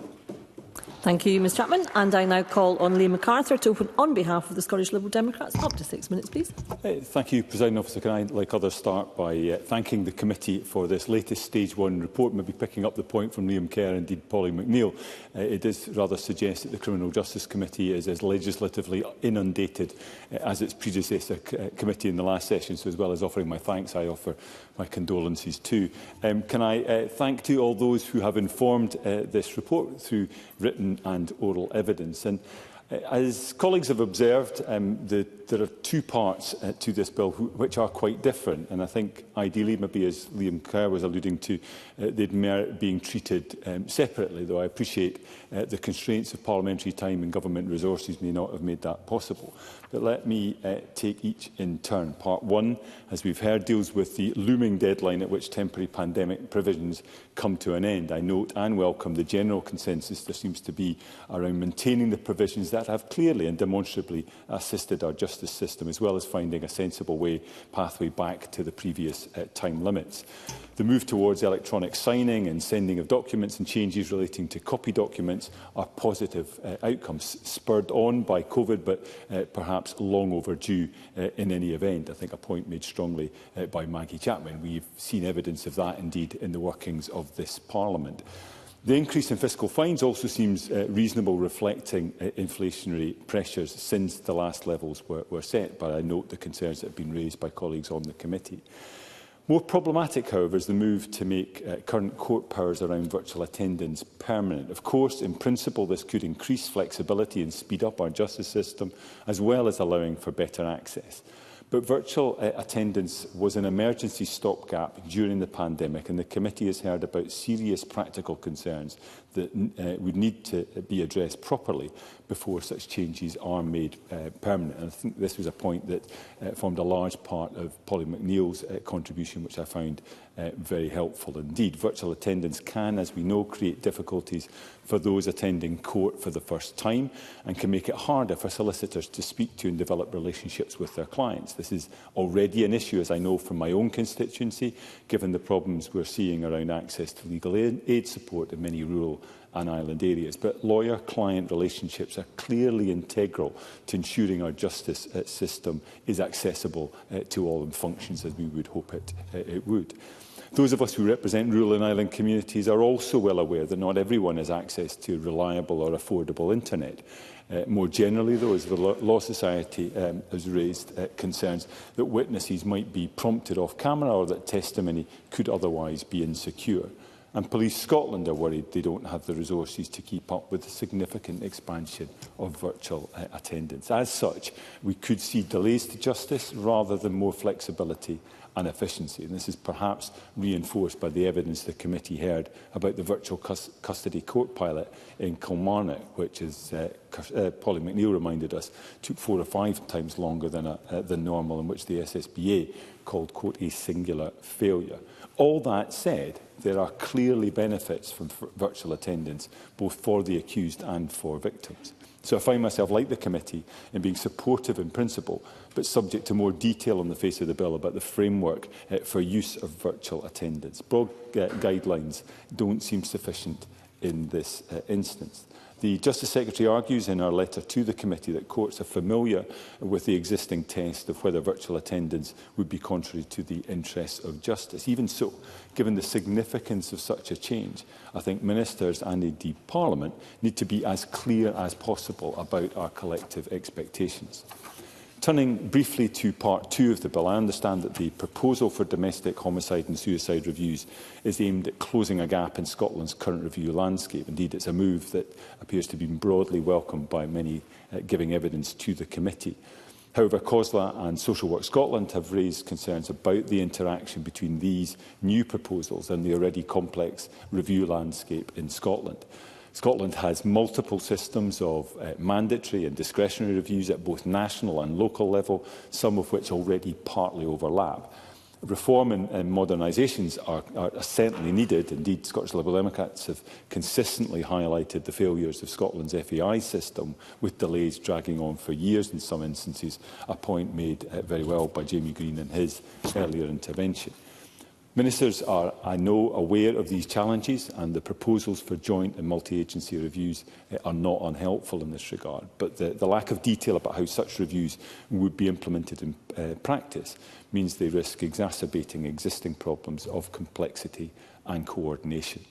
Thank you, Ms Chapman. And I now call on Liam MacArthur to open on behalf of the Scottish Liberal Democrats. Up to 6 minutes, please. Thank you, Presiding Officer. Can I, like others, start by thanking the committee for this latest Stage 1 report, maybe picking up the point from Liam Kerr and indeed Polly McNeill. It does rather suggest that the Criminal Justice Committee is as legislatively inundated as its predecessor committee in the last session. So as well as offering my thanks, I offer my condolences too. Can I thank to all those who have informed this report through written and oral evidence. And as colleagues have observed, there are two parts to this bill which are quite different, and I think ideally, maybe as Liam Kerr was alluding to, they'd merit being treated separately, though I appreciate the constraints of parliamentary time and government resources may not have made that possible. But let me take each in turn. Part 1, as we've heard, deals with the looming deadline at which temporary pandemic provisions come to an end. I note and welcome the general consensus there seems to be around maintaining the provisions that have clearly and demonstrably assisted our justice system, as well as finding a sensible pathway back to the previous time limits. The move towards electronic signing and sending of documents and changes relating to copy documents are positive outcomes, spurred on by COVID, but perhaps long overdue in any event. I think a point made strongly by Maggie Chapman. We've seen evidence of that, indeed, in the workings of this Parliament. The increase in fiscal fines also seems reasonable, reflecting inflationary pressures since the last levels were set, but I note the concerns that have been raised by colleagues on the committee. More problematic, however, is the move to make current court powers around virtual attendance permanent. Of course, in principle, this could increase flexibility and speed up our justice system, as well as allowing for better access. But virtual attendance was an emergency stopgap during the pandemic, and the committee has heard about serious practical concerns that would need to be addressed properly before such changes are made permanent. And I think this was a point that formed a large part of Polly McNeill's contribution, which I found very helpful indeed. Virtual attendance can, as we know, create difficulties for those attending court for the first time and can make it harder for solicitors to speak to and develop relationships with their clients. This is already an issue, as I know from my own constituency, given the problems we're seeing around access to legal aid support in many rural and island areas. But lawyer-client relationships are clearly integral to ensuring our justice system is accessible to all and functions as we would hope it would. Those of us who represent rural and island communities are also well aware that not everyone has access to reliable or affordable internet. More generally, though, as the Law Society has raised concerns that witnesses might be prompted off camera or that testimony could otherwise be insecure. And Police Scotland are worried they don't have the resources to keep up with the significant expansion of virtual attendance. As such, we could see delays to justice rather than more flexibility and efficiency. And this is perhaps reinforced by the evidence the committee heard about the virtual custody court pilot in Kilmarnock, which, as Polly McNeill reminded us, took 4 or 5 times longer than normal, in which the SSBA called, quote, a singular failure. All that said, there are clearly benefits from virtual attendance, both for the accused and for victims. So I find myself, like the committee, in being supportive in principle, but subject to more detail on the face of the bill about the framework for use of virtual attendance. Broad guidelines don't seem sufficient in this instance. The Justice Secretary argues in our letter to the committee that courts are familiar with the existing test of whether virtual attendance would be contrary to the interests of justice. Even so, given the significance of such a change, I think ministers and indeed Parliament need to be as clear as possible about our collective expectations. Turning briefly to part 2 of the bill, I understand that the proposal for domestic homicide and suicide reviews is aimed at closing a gap in Scotland's current review landscape. Indeed, it's a move that appears to be broadly welcomed by many giving evidence to the committee. However, COSLA and Social Work Scotland have raised concerns about the interaction between these new proposals and the already complex review landscape in Scotland. Scotland has multiple systems of mandatory and discretionary reviews at both national and local level, some of which already partly overlap. Reform and modernisations are certainly needed. Indeed, Scottish Liberal Democrats have consistently highlighted the failures of Scotland's FAI system, with delays dragging on for years in some instances, a point made very well by Jamie Green in his earlier intervention. Ministers are, I know, aware of these challenges, and the proposals for joint and multi-agency reviews are not unhelpful in this regard. But the lack of detail about how such reviews would be implemented in practice means they risk exacerbating existing problems of complexity and coordination.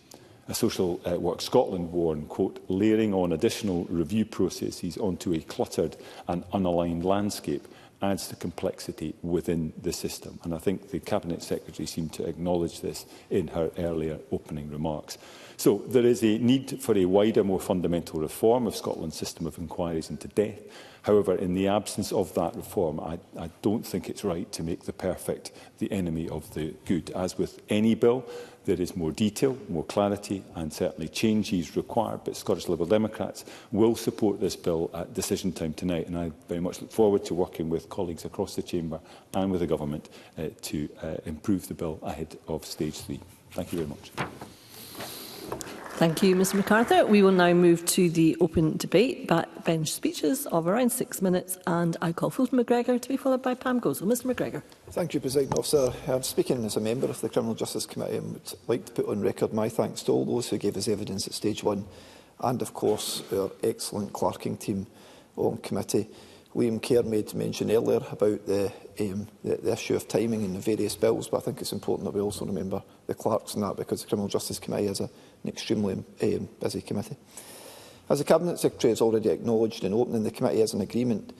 A Social Work Scotland warned, quote, layering on additional review processes onto a cluttered and unaligned landscape adds to complexity within the system. And I think the Cabinet Secretary seemed to acknowledge this in her earlier opening remarks. So there is a need for a wider, more fundamental reform of Scotland's system of inquiries into death. However, in the absence of that reform, I don't think it's right to make the perfect the enemy of the good. As with any bill, there is more detail, more clarity and certainly changes required. But Scottish Liberal Democrats will support this bill at decision time tonight, and I very much look forward to working with colleagues across the Chamber and with the Government to improve the bill ahead of stage 3. Thank you very much. Thank you, Mr MacArthur. We will now move to the open debate, backbench speeches of around 6 minutes, and I call Fulton McGregor to be followed by Pam Gosel. Mr McGregor. Thank you, Presiding Officer. Speaking as a member of the Criminal Justice Committee, I would like to put on record my thanks to all those who gave us evidence at stage 1, and of course our excellent clerking team on committee. Liam Kerr made mention earlier about the issue of timing in the various bills, but I think it's important that we also remember the clerks in that, because the Criminal Justice Committee is an extremely busy committee. As the Cabinet Secretary has already acknowledged in opening, the committee is in agreement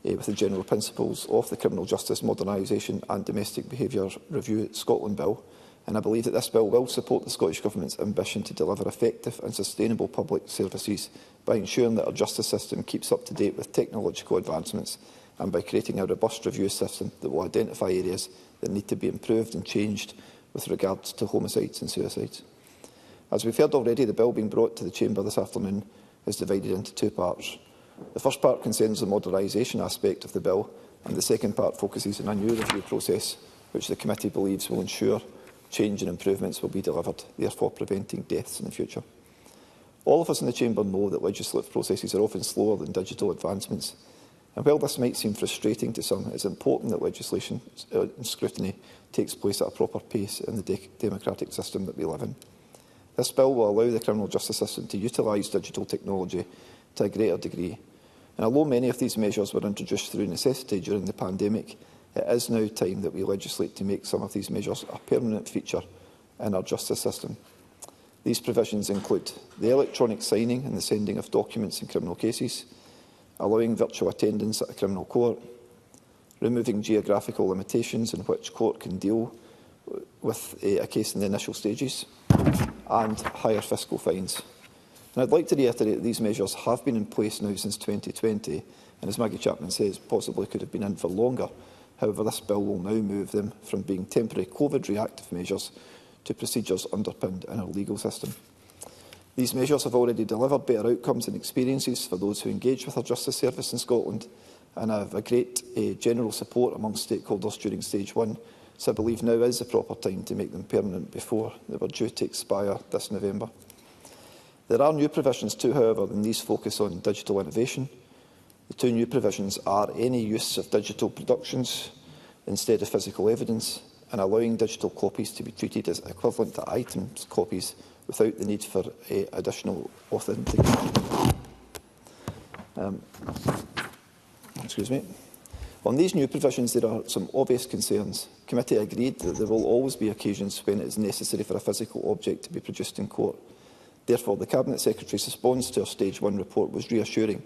with the general principles of the Criminal Justice Modernisation and Domestic Behaviour Review Scotland Bill, and I believe that this bill will support the Scottish Government's ambition to deliver effective and sustainable public services by ensuring that our justice system keeps up to date with technological advancements, and by creating a robust review system that will identify areas that need to be improved and changed with regards to homicides and suicides. As we've heard already, the bill being brought to the Chamber this afternoon is divided into two parts. The first part concerns the modernisation aspect of the bill, and the second part focuses on a new review process which the committee believes will ensure change and improvements will be delivered, therefore preventing deaths in the future. All of us in the Chamber know that legislative processes are often slower than digital advancements, and while this might seem frustrating to some, it is important that legislation and scrutiny takes place at a proper pace in the democratic system that we live in. This bill will allow the criminal justice system to utilise digital technology to a greater degree, and although many of these measures were introduced through necessity during the pandemic, it is now time that we legislate to make some of these measures a permanent feature in our justice system. These provisions include the electronic signing and the sending of documents in criminal cases, allowing virtual attendance at a criminal court, removing geographical limitations in which court can deal with a case in the initial stages, and higher fiscal fines. And I'd like to reiterate that these measures have been in place now since 2020, and as Maggie Chapman says, possibly could have been in for longer. However, this bill will now move them from being temporary COVID reactive measures to procedures underpinned in our legal system. These measures have already delivered better outcomes and experiences for those who engage with our justice service in Scotland, and have a great general support among stakeholders during stage 1, so I believe now is the proper time to make them permanent before they were due to expire this November. There are new provisions too, however, and these focus on digital innovation. The two new provisions are any use of digital productions instead of physical evidence, and allowing digital copies to be treated as equivalent to items copies without the need for additional authentication. On these new provisions, there are some obvious concerns. The committee agreed that there will always be occasions when it is necessary for a physical object to be produced in court. Therefore, the Cabinet Secretary's response to our Stage 1 report was reassuring,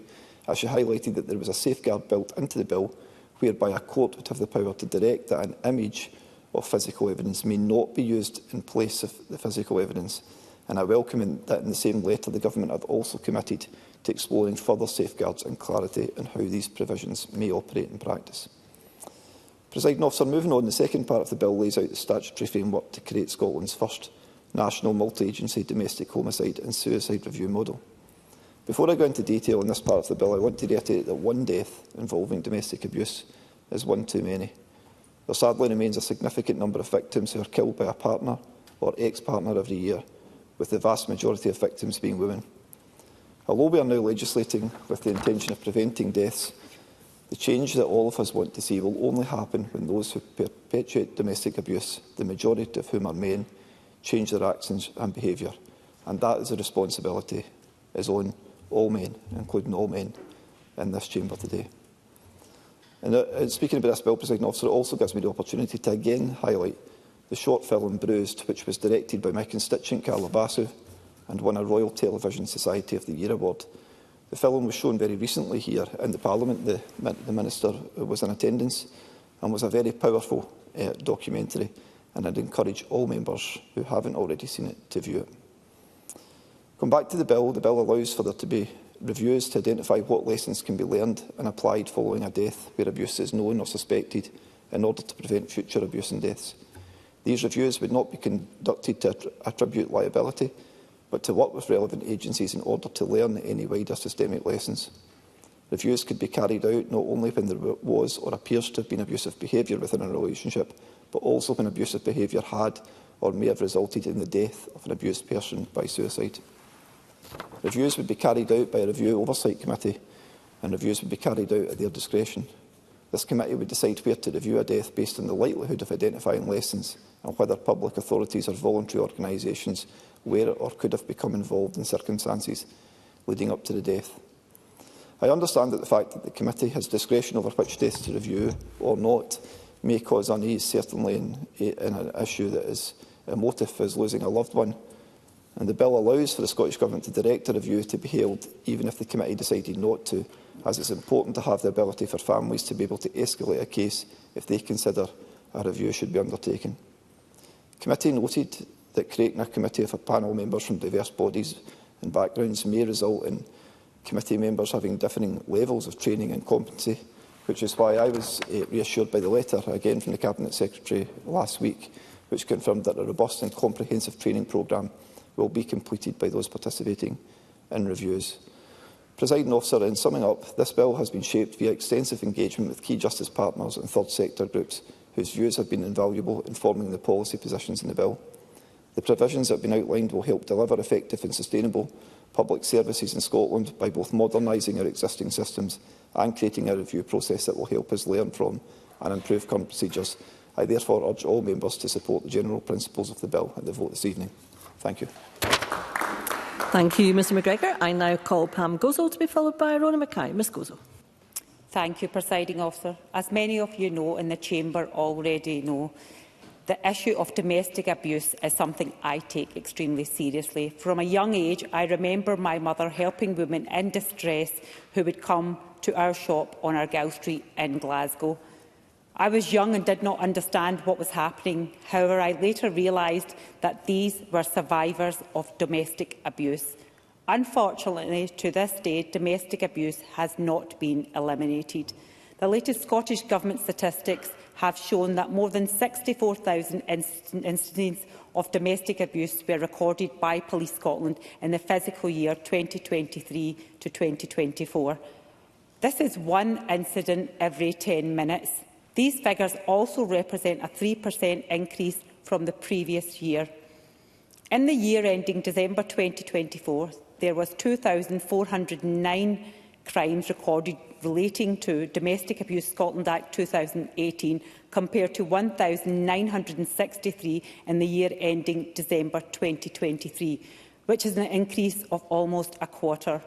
as she highlighted that there was a safeguard built into the bill whereby a court would have the power to direct that an image of physical evidence may not be used in place of the physical evidence. And I welcome that in the same letter the Government have also committed to exploring further safeguards and clarity on how these provisions may operate in practice. Presiding Officer, moving on, the second part of the bill lays out the statutory framework to create Scotland's first national multi-agency domestic homicide and suicide review model. Before I go into detail on this part of the bill, I want to reiterate that one death involving domestic abuse is one too many. There sadly remains a significant number of victims who are killed by a partner or ex-partner every year, with the vast majority of victims being women. Although we are now legislating with the intention of preventing deaths, the change that all of us want to see will only happen when those who perpetuate domestic abuse, the majority of whom are men, change their actions and behaviour. And that is a responsibility is on all men, including all men in this chamber today. And speaking about this bill, Presiding Officer, it also gives me the opportunity to again highlight the short film Bruised, which was directed by my constituent Carla Basu and won a Royal Television Society of the Year award. The film was shown very recently here in the Parliament. The Minister was in attendance and was a very powerful documentary, and I'd encourage all members who haven't already seen it to view it. Going back to the bill allows for there to be reviews to identify what lessons can be learned and applied following a death where abuse is known or suspected in order to prevent future abuse and deaths. These reviews would not be conducted to attribute liability, but to work with relevant agencies in order to learn any wider systemic lessons. Reviews could be carried out not only when there was or appears to have been abusive behaviour within a relationship, but also when abusive behaviour had or may have resulted in the death of an abused person by suicide. Reviews would be carried out by a Review Oversight Committee, and reviews would be carried out at their discretion. This committee would decide where to review a death based on the likelihood of identifying lessons and whether public authorities or voluntary organisations were or could have become involved in circumstances leading up to the death. I understand that the fact that the committee has discretion over which deaths to review or not may cause unease, certainly in an issue that is emotive as losing a loved one. And the bill allows for the Scottish Government to direct a review to be held, even if the committee decided not to, as it's important to have the ability for families to be able to escalate a case if they consider a review should be undertaken. The committee noted that creating a committee of panel members from diverse bodies and backgrounds may result in committee members having differing levels of training and competency, which is why I was reassured by the letter, again from the Cabinet Secretary last week, which confirmed that a robust and comprehensive training programme will be completed by those participating in reviews. Presiding Officer, in summing up, this bill has been shaped via extensive engagement with key justice partners and third sector groups whose views have been invaluable in forming the policy positions in the bill. The provisions that have been outlined will help deliver effective and sustainable public services in Scotland by both modernising our existing systems and creating a review process that will help us learn from and improve current procedures. I therefore urge all members to support the general principles of the bill at the vote this evening. Thank you. Thank you, Mr McGregor. I now call Pam Gozo to be followed by Rona Mackay. Ms Gozo. Thank you, Presiding Officer. As many of you know in the Chamber already know, the issue of domestic abuse is something I take extremely seriously. From a young age, I remember my mother helping women in distress who would come to our shop on Argyll Street in Glasgow. I was young and did not understand what was happening. However, I later realised that these were survivors of domestic abuse. Unfortunately, to this day, domestic abuse has not been eliminated. The latest Scottish Government statistics have shown that more than 64,000 incidents of domestic abuse were recorded by Police Scotland in the fiscal year 2023 to 2024. This is one incident every 10 minutes. These figures also represent a 3% increase from the previous year. In the year ending December 2024, there was 2,409 crimes recorded relating to Domestic Abuse Scotland Act 2018, compared to 1,963 in the year ending December 2023, which is an increase of almost a quarter.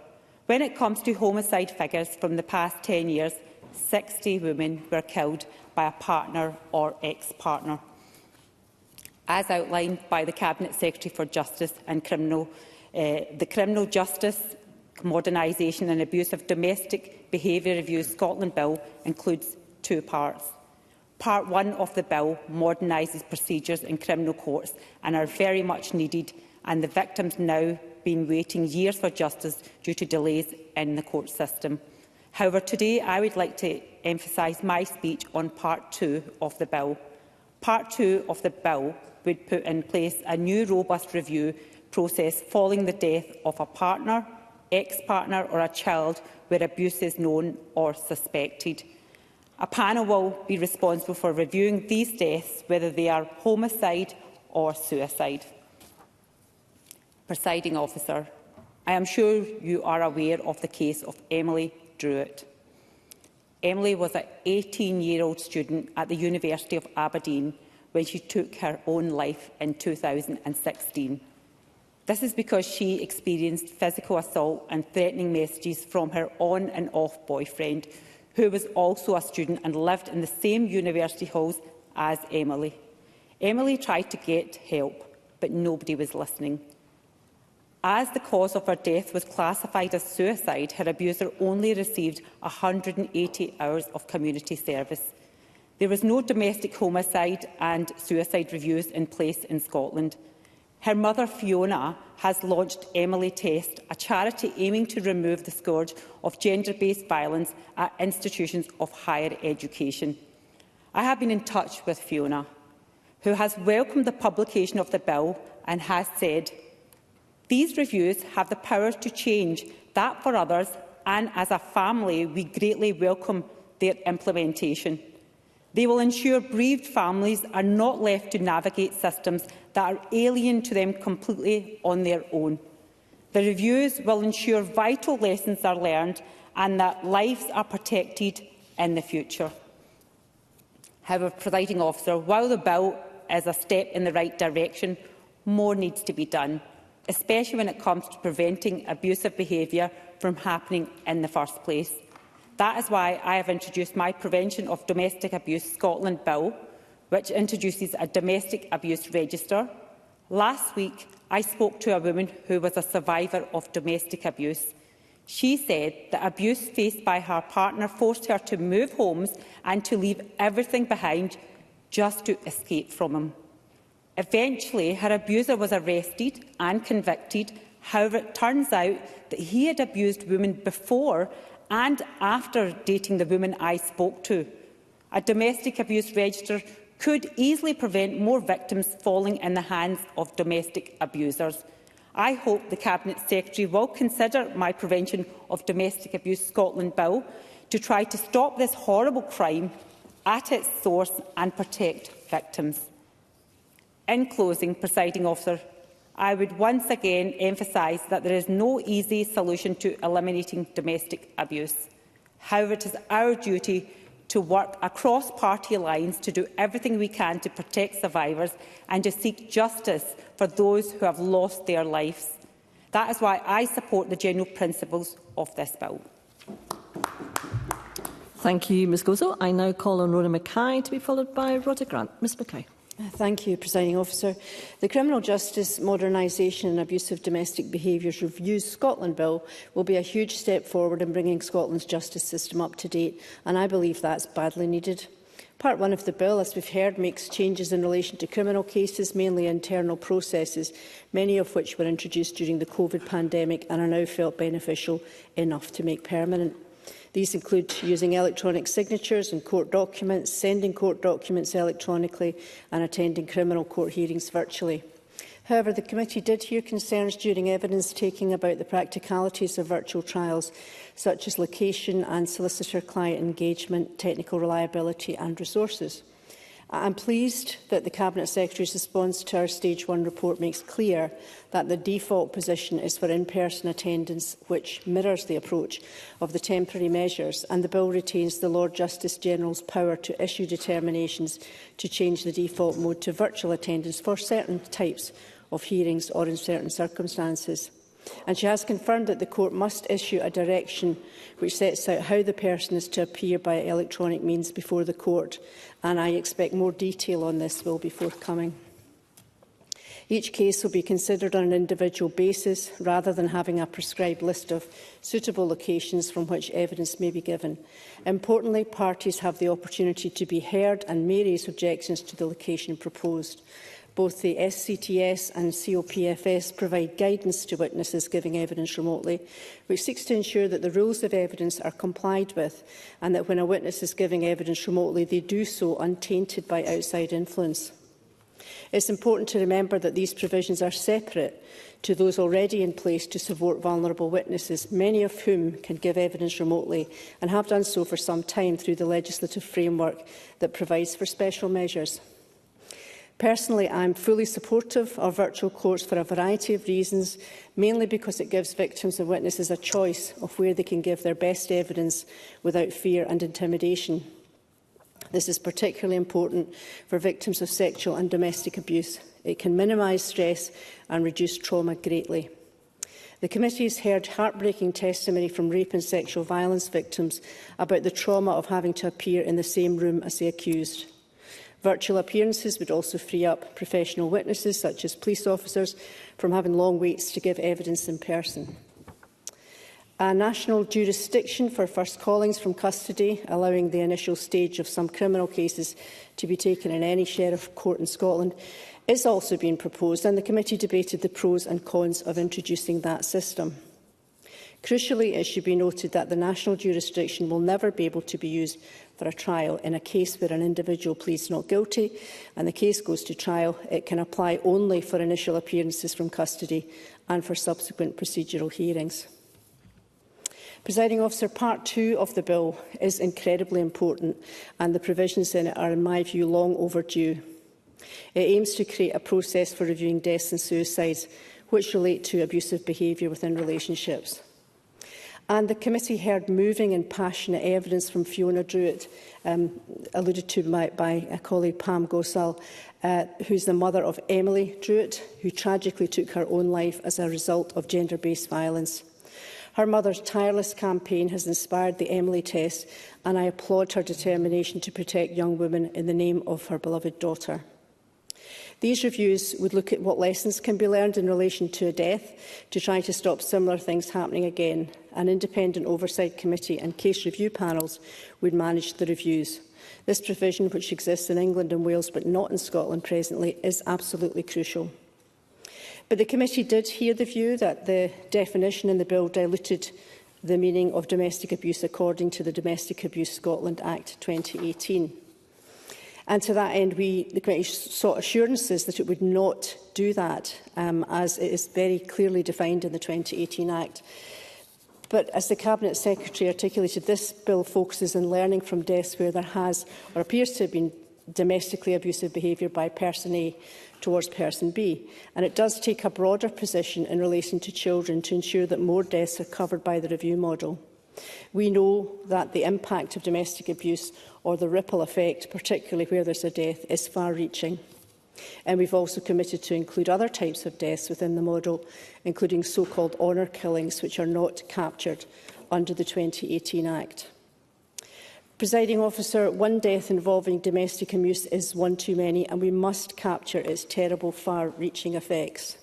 When it comes to homicide figures from the past 10 years, 60 women were killed by a partner or ex-partner. As outlined by the Cabinet Secretary for Justice and the Criminal Justice Modernisation and Abuse of Domestic Behaviour Review Scotland Bill includes two parts. Part 1 of the bill modernises procedures in criminal courts and are very much needed, and the victims now been waiting years for justice due to delays in the court system. However, today I would like to emphasise my speech on Part 2 of the bill. Part 2 of the bill would put in place a new robust review process following the death of a partner, ex-partner or a child where abuse is known or suspected. A panel will be responsible for reviewing these deaths, whether they are homicide or suicide. Presiding Officer, I am sure you are aware of the case of Emily Druitt. Emily was an 18-year-old student at the University of Aberdeen when she took her own life in 2016. This is because she experienced physical assault and threatening messages from her on and off boyfriend, who was also a student and lived in the same university halls as Emily. Emily tried to get help, but nobody was listening. As the cause of her death was classified as suicide, her abuser only received 180 hours of community service. There was no domestic homicide and suicide reviews in place in Scotland. Her mother, Fiona, has launched Emily Test, a charity aiming to remove the scourge of gender-based violence at institutions of higher education. I have been in touch with Fiona, who has welcomed the publication of the bill and has said, "These reviews have the power to change that for others, and as a family we greatly welcome their implementation. They will ensure bereaved families are not left to navigate systems that are alien to them completely on their own. The reviews will ensure vital lessons are learned and that lives are protected in the future." However, Presiding Officer, while the bill is a step in the right direction, more needs to be done, especially when it comes to preventing abusive behaviour from happening in the first place. That is why I have introduced my Prevention of Domestic Abuse Scotland Bill, which introduces a domestic abuse register. Last week, I spoke to a woman who was a survivor of domestic abuse. She said that abuse faced by her partner forced her to move homes and to leave everything behind just to escape from him. Eventually, her abuser was arrested and convicted. However, it turns out that he had abused women before and after dating the woman I spoke to. A domestic abuse register could easily prevent more victims falling in the hands of domestic abusers. I hope the Cabinet Secretary will consider my Prevention of Domestic Abuse Scotland bill to try to stop this horrible crime at its source and protect victims. In closing, Presiding Officer, I would once again emphasise that there is no easy solution to eliminating domestic abuse. However, it is our duty to work across party lines to do everything we can to protect survivors and to seek justice for those who have lost their lives. That is why I support the general principles of this bill. Thank you, Ms Gozo. I now call on Rona Mackay to be followed by Rhoda Grant. Ms Mackay. Thank you, Presiding Officer. The Criminal Justice Modernisation and Abusive Domestic Behaviours Reviews Scotland Bill will be a huge step forward in bringing Scotland's justice system up to date, and I believe that's badly needed. Part 1 of the bill, as we've heard, makes changes in relation to criminal cases, mainly internal processes, many of which were introduced during the COVID pandemic and are now felt beneficial enough to make permanent. These include using electronic signatures in court documents, sending court documents electronically and attending criminal court hearings virtually. However, the committee did hear concerns during evidence taking about the practicalities of virtual trials, such as location and solicitor-client engagement, technical reliability and resources. I am pleased that the Cabinet Secretary's response to our Stage 1 report makes clear that the default position is for in-person attendance, which mirrors the approach of the temporary measures, and the bill retains the Lord Justice General's power to issue determinations to change the default mode to virtual attendance for certain types of hearings or in certain circumstances. And she has confirmed that the Court must issue a direction which sets out how the person is to appear by electronic means before the Court, and I expect more detail on this will be forthcoming. Each case will be considered on an individual basis, rather than having a prescribed list of suitable locations from which evidence may be given. Importantly, parties have the opportunity to be heard and may raise objections to the location proposed. Both the SCTS and COPFS provide guidance to witnesses giving evidence remotely, which seeks to ensure that the rules of evidence are complied with and that when a witness is giving evidence remotely, they do so untainted by outside influence. It's important to remember that these provisions are separate to those already in place to support vulnerable witnesses, many of whom can give evidence remotely and have done so for some time through the legislative framework that provides for special measures. Personally, I am fully supportive of virtual courts for a variety of reasons, mainly because it gives victims and witnesses a choice of where they can give their best evidence without fear and intimidation. This is particularly important for victims of sexual and domestic abuse. It can minimise stress and reduce trauma greatly. The committee has heard heartbreaking testimony from rape and sexual violence victims about the trauma of having to appear in the same room as the accused. Virtual appearances would also free up professional witnesses, such as police officers, from having long waits to give evidence in person. A national jurisdiction for first callings from custody, allowing the initial stage of some criminal cases to be taken in any sheriff court in Scotland, is also being proposed, and the committee debated the pros and cons of introducing that system. Crucially, it should be noted that the national jurisdiction will never be able to be used for a trial. In a case where an individual pleads not guilty and the case goes to trial, it can apply only for initial appearances from custody and for subsequent procedural hearings. Presiding Officer, Part 2 of the bill is incredibly important, and the provisions in it are, in my view, long overdue. It aims to create a process for reviewing deaths and suicides which relate to abusive behaviour within relationships. And the committee heard moving and passionate evidence from Fiona Druitt, alluded to by a colleague, Pam Gosal, who is the mother of Emily Druitt, who tragically took her own life as a result of gender-based violence. Her mother's tireless campaign has inspired the Emily test, and I applaud her determination to protect young women in the name of her beloved daughter. These reviews would look at what lessons can be learned in relation to a death to try to stop similar things happening again. An independent oversight committee and case review panels would manage the reviews. This provision, which exists in England and Wales but not in Scotland presently, is absolutely crucial. But the committee did hear the view that the definition in the bill diluted the meaning of domestic abuse according to the Domestic Abuse Scotland Act 2018. And to that end, the committee sought assurances that it would not do that, as it is very clearly defined in the 2018 Act. But as the Cabinet Secretary articulated, this bill focuses on learning from deaths where there has or appears to have been domestically abusive behaviour by person A towards person B. And it does take a broader position in relation to children to ensure that more deaths are covered by the review model. We know that the impact of domestic abuse or the ripple effect, particularly where there's a death, is far-reaching. And we've also committed to include other types of deaths within the model, including so-called honour killings, which are not captured under the 2018 Act. Presiding Officer, one death involving domestic abuse is one too many, and we must capture its terrible, far-reaching effects.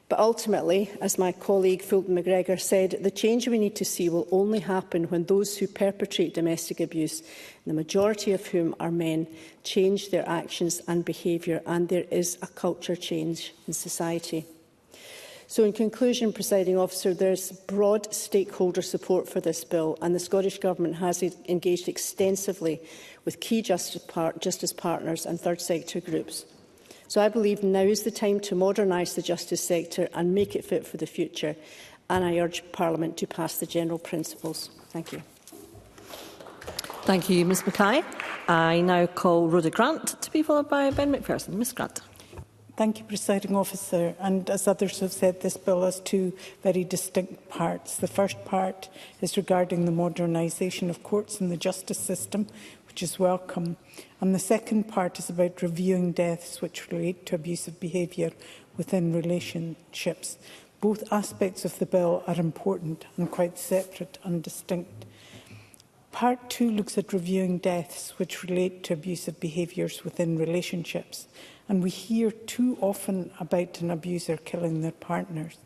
But ultimately, as my colleague Fulton McGregor said, the change we need to see will only happen when those who perpetrate domestic abuse, the majority of whom are men, change their actions and behaviour, and there is a culture change in society. So in conclusion, Presiding Officer, there is broad stakeholder support for this bill, and the Scottish Government has engaged extensively with key justice partners and third sector groups. So I believe now is the time to modernise the justice sector and make it fit for the future, and I urge Parliament to pass the general principles. Thank you. Thank you, Ms Mackay. I now call Rhoda Grant to be followed by Ben McPherson. Ms Grant. Thank you, Presiding Officer. And as others have said, this bill has two very distinct parts. The first part is regarding the modernisation of courts and the justice system, which is welcome. And the second part is about reviewing deaths which relate to abusive behaviour within relationships. Both aspects of the bill are important and quite separate and distinct. Part 2 looks at reviewing deaths which relate to abusive behaviours within relationships. And we hear too often about an abuser killing their partners.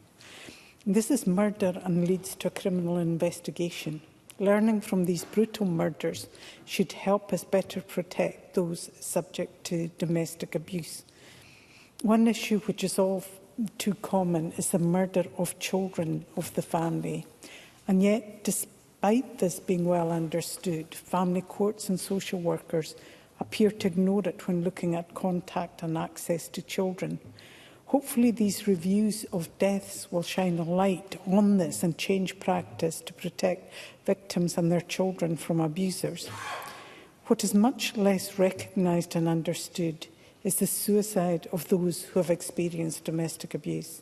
This is murder and leads to a criminal investigation. Learning from these brutal murders should help us better protect those subject to domestic abuse. One issue which is all too common is the murder of children of the family. And yet, despite this being well understood, family courts and social workers appear to ignore it when looking at contact and access to children. Hopefully these reviews of deaths will shine a light on this and change practice to protect victims and their children from abusers. What is much less recognised and understood is the suicide of those who have experienced domestic abuse.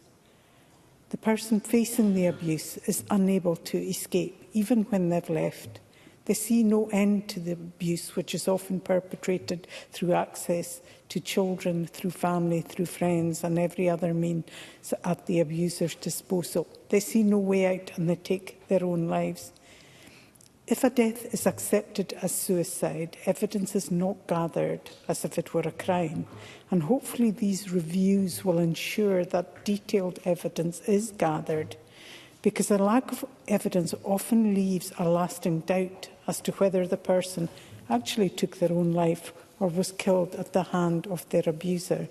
The person facing the abuse is unable to escape, even when they've left. They see no end to the abuse, which is often perpetrated through access to children, through family, through friends and every other means at the abuser's disposal. They see no way out and they take their own lives. If a death is accepted as suicide, evidence is not gathered as if it were a crime. And hopefully these reviews will ensure that detailed evidence is gathered, because a lack of evidence often leaves a lasting doubt as to whether the person actually took their own life or was killed at the hand of their abuser.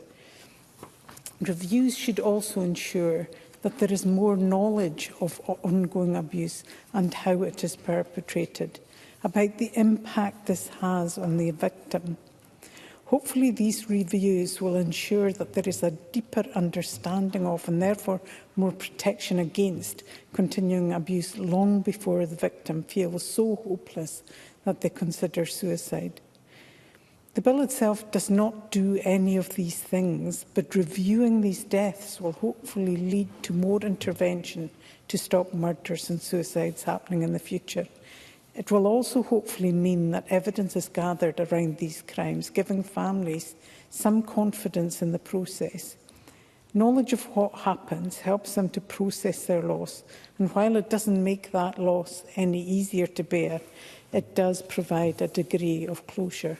Reviews should also ensure that there is more knowledge of ongoing abuse and how it is perpetrated, about the impact this has on the victim. Hopefully these reviews will ensure that there is a deeper understanding of, and therefore more protection against, continuing abuse long before the victim feels so hopeless that they consider suicide. The bill itself does not do any of these things, but reviewing these deaths will hopefully lead to more intervention to stop murders and suicides happening in the future. It will also hopefully mean that evidence is gathered around these crimes, giving families some confidence in the process. Knowledge of what happens helps them to process their loss, and while it doesn't make that loss any easier to bear, it does provide a degree of closure.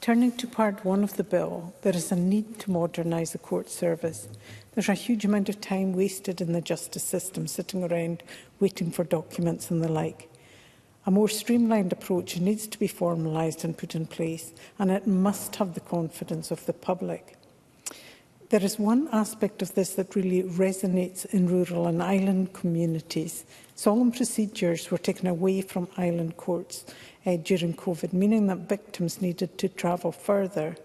Turning to part 1 of the bill, there is a need to modernise the court service. There's a huge amount of time wasted in the justice system, sitting around waiting for documents and the like. A more streamlined approach needs to be formalised and put in place, and it must have the confidence of the public. There is one aspect of this that really resonates in rural and island communities. Solemn procedures were taken away from island courts during COVID, meaning that victims needed to travel further.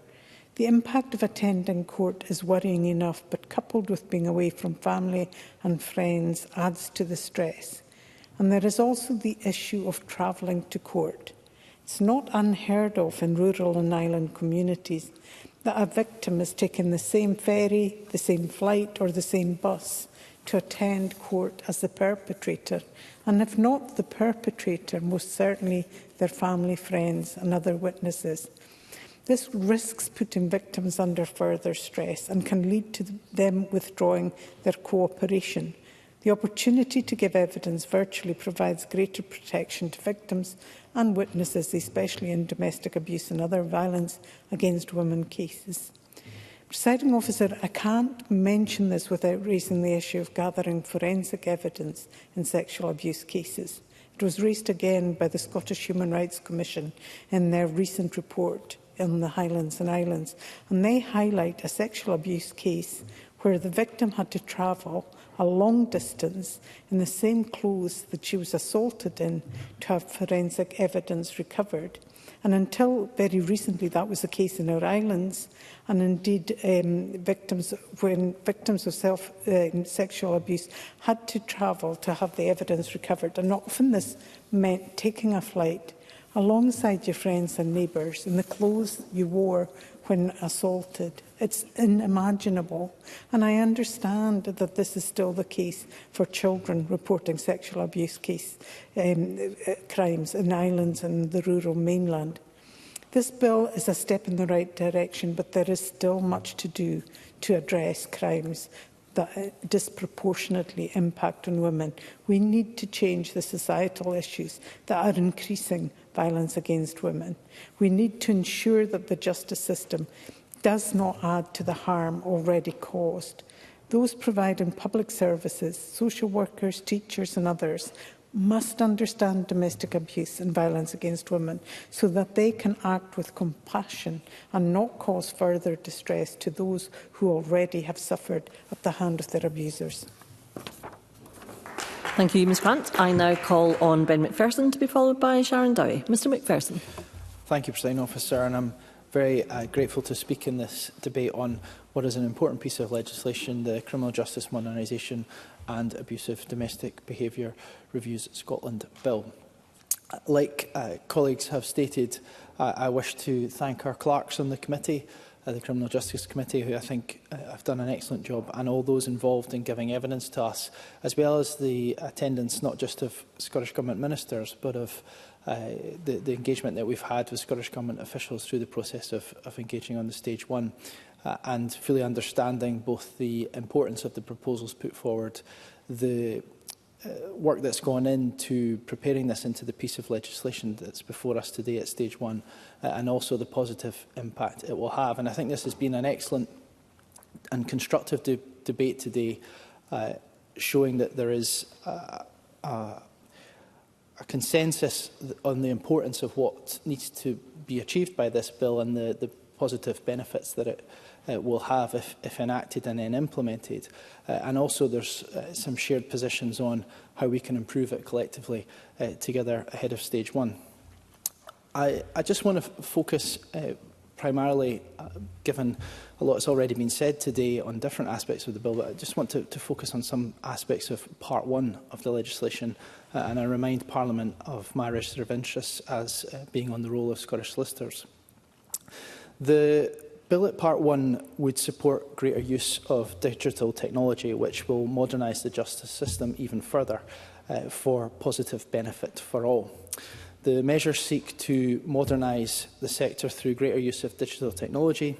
The impact of attending court is worrying enough, but coupled with being away from family and friends adds to the stress. And there is also the issue of travelling to court. It's not unheard of in rural and island communities that a victim is taking the same ferry, the same flight or the same bus to attend court as the perpetrator, and if not the perpetrator, most certainly their family, friends and other witnesses. This risks putting victims under further stress and can lead to them withdrawing their cooperation. The opportunity to give evidence virtually provides greater protection to victims and witnesses, especially in domestic abuse and other violence against women cases. Presiding Officer, I can't mention this without raising the issue of gathering forensic evidence in sexual abuse cases. It was raised again by the Scottish Human Rights Commission in their recent report in the Highlands and Islands, and they highlight a sexual abuse case where the victim had to travel a long distance in the same clothes that she was assaulted in to have forensic evidence recovered. And until very recently, that was the case in our islands, and indeed victims of sexual abuse had to travel to have the evidence recovered. And often this meant taking a flight alongside your friends and neighbours in the clothes you wore when assaulted. It's unimaginable, and I understand that this is still the case for children reporting sexual abuse crimes in islands and the rural mainland. This bill is a step in the right direction, but there is still much to do to address crimes that disproportionately impact on women. We need to change the societal issues that are increasing violence against women. We need to ensure that the justice system does not add to the harm already caused. Those providing public services, social workers, teachers and others must understand domestic abuse and violence against women so that they can act with compassion and not cause further distress to those who already have suffered at the hand of their abusers. Thank you, Ms Grant. I now call on Ben Macpherson to be followed by Sharon Dowie. Mr Macpherson. Thank you, Presiding Officer, and I'm very grateful to speak in this debate on what is an important piece of legislation, the Criminal Justice Modernisation and Abusive Domestic Behaviour Reviews Scotland Bill. Like colleagues have stated, I wish to thank our clerks on the committee, the Criminal Justice Committee, who I think have done an excellent job, and all those involved in giving evidence to us, as well as the attendance not just of Scottish Government ministers, but of the engagement that we've had with Scottish Government officials through the process of engaging on the Stage 1, and fully understanding both the importance of the proposals put forward, the work that's gone into preparing this into the piece of legislation that's before us today at Stage 1, and also the positive impact it will have. And I think this has been an excellent and constructive debate today, showing that there is a consensus on the importance of what needs to be achieved by this bill and the positive benefits that it will have if enacted and then implemented. And also there's some shared positions on how we can improve it collectively together ahead of Stage 1. I just want to focus primarily, given a lot has already been said today on different aspects of the bill, but I just want to focus on some aspects of Part 1 of the legislation, and I remind Parliament of my register of interests as being on the role of Scottish solicitors. The bill at Part 1 would support greater use of digital technology, which will modernise the justice system even further for positive benefit for all. The measures seek to modernise the sector through greater use of digital technology,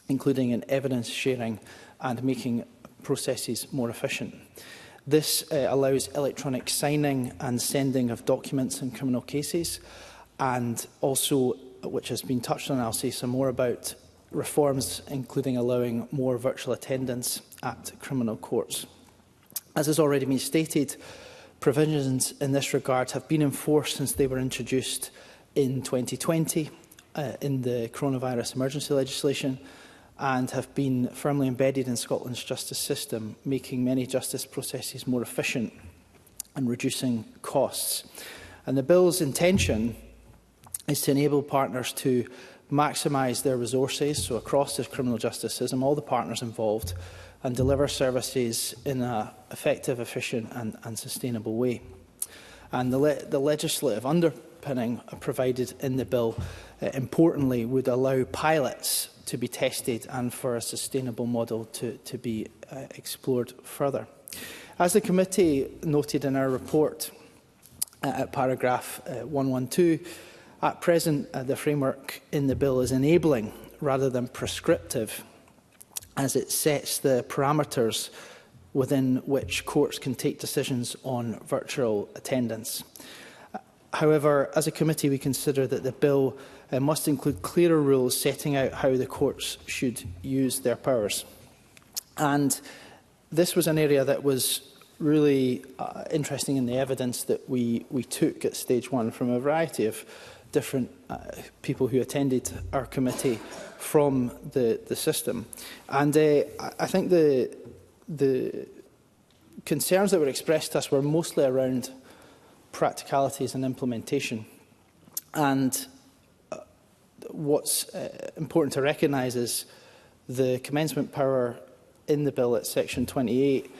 including in evidence sharing and making processes more efficient. This allows electronic signing and sending of documents in criminal cases, and also, which has been touched on, I'll say some more about, reforms including allowing more virtual attendance at criminal courts. As has already been stated, provisions in this regard have been enforced since they were introduced in 2020 in the coronavirus emergency legislation, and have been firmly embedded in Scotland's justice system, making many justice processes more efficient and reducing costs. And the bill's intention is to enable partners to maximise their resources, so across the criminal justice system, all the partners involved, and deliver services in an effective, efficient and sustainable way. And the legislative underpinning provided in the bill, importantly, would allow pilots to be tested and for a sustainable model to be explored further. As the committee noted in our report at paragraph 112, at present the framework in the bill is enabling rather than prescriptive, as it sets the parameters within which courts can take decisions on virtual attendance. However, as a committee, we consider that the bill must include clearer rules setting out how the courts should use their powers. And this was an area that was really interesting in the evidence that we took at stage one from a variety of different people who attended our committee from the system. And I think the concerns that were expressed to us were mostly around practicalities and implementation. And what's important to recognise is the commencement power in the bill at section 28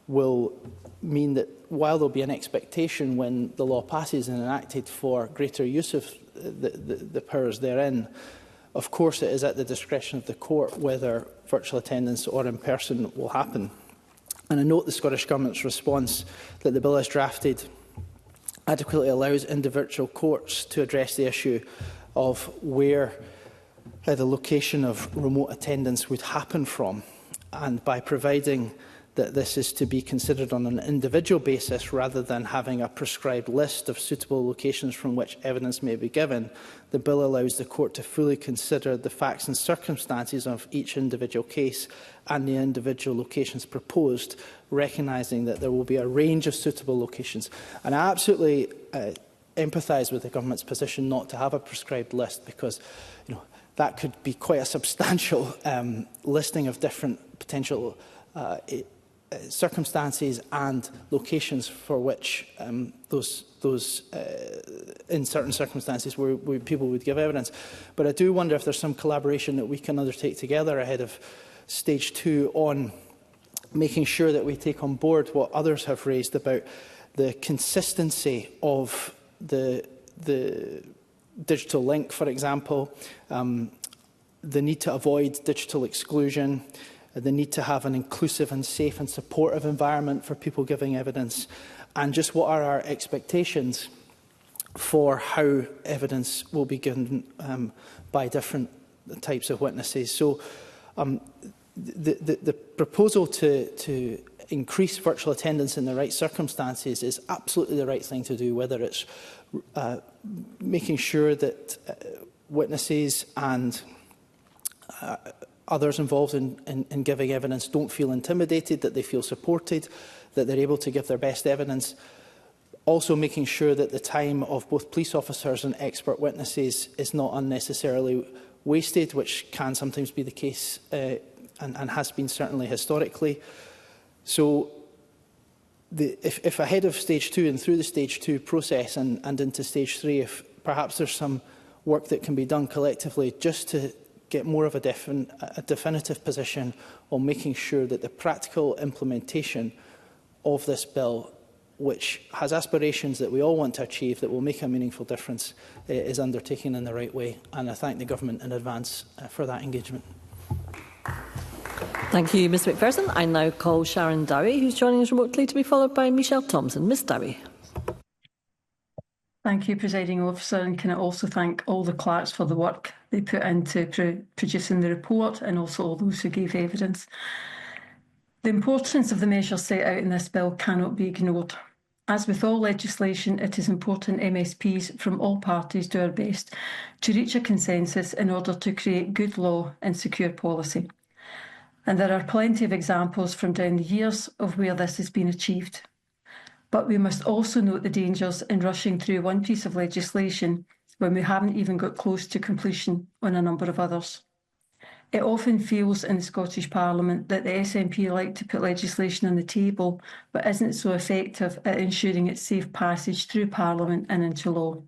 will mean that while there will be an expectation when the law passes and enacted for greater use of the powers therein, of course it is at the discretion of the court whether virtual attendance or in person will happen. And I note the Scottish Government's response that the bill as drafted adequately allows individual courts to address the issue of where the location of remote attendance would happen from, and by providing that this is to be considered on an individual basis rather than having a prescribed list of suitable locations from which evidence may be given, the bill allows the court to fully consider the facts and circumstances of each individual case and the individual locations proposed, recognising that there will be a range of suitable locations. And I absolutely empathise with the government's position not to have a prescribed list, because that could be quite a substantial listing of different potential circumstances and locations for which those in certain circumstances where people would give evidence. But I do wonder if there's some collaboration that we can undertake together ahead of stage 2 on making sure that we take on board what others have raised about the consistency of the digital link, for example, the need to avoid digital exclusion, the need to have an inclusive and safe and supportive environment for people giving evidence, and just what are our expectations for how evidence will be given by different types of witnesses. So the proposal to increase virtual attendance in the right circumstances is absolutely the right thing to do, whether it's making sure that witnesses and others involved in giving evidence don't feel intimidated, that they feel supported, that they're able to give their best evidence. Also making sure that the time of both police officers and expert witnesses is not unnecessarily wasted, which can sometimes be the case and has been certainly historically. So if ahead of stage 2 and through the stage 2 process and into stage 3, if perhaps there's some work that can be done collectively just to get more of a definitive position on making sure that the practical implementation of this bill, which has aspirations that we all want to achieve, that will make a meaningful difference, is undertaken in the right way. And I thank the Government in advance for that engagement. Thank you, Ms McPherson. I now call Sharon Dowie, who's joining us remotely, to be followed by Michelle Thompson. Ms Dowie. Thank you, Presiding Officer, and can I also thank all the clerks for the work they put into producing the report, and also all those who gave evidence. The importance of the measures set out in this bill cannot be ignored. As with all legislation, it is important MSPs from all parties do our best to reach a consensus in order to create good law and secure policy. And there are plenty of examples from down the years of where this has been achieved. But we must also note the dangers in rushing through one piece of legislation when we haven't even got close to completion on a number of others. It often feels in the Scottish Parliament that the SNP like to put legislation on the table, but isn't so effective at ensuring its safe passage through Parliament and into law.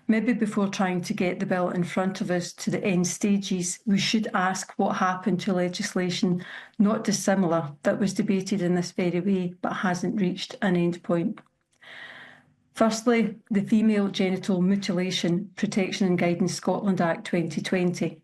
Maybe before trying to get the bill in front of us to the end stages, we should ask what happened to legislation not dissimilar that was debated in this very way but hasn't reached an end point. Firstly, the Female Genital Mutilation Protection and Guidance Scotland Act 2020.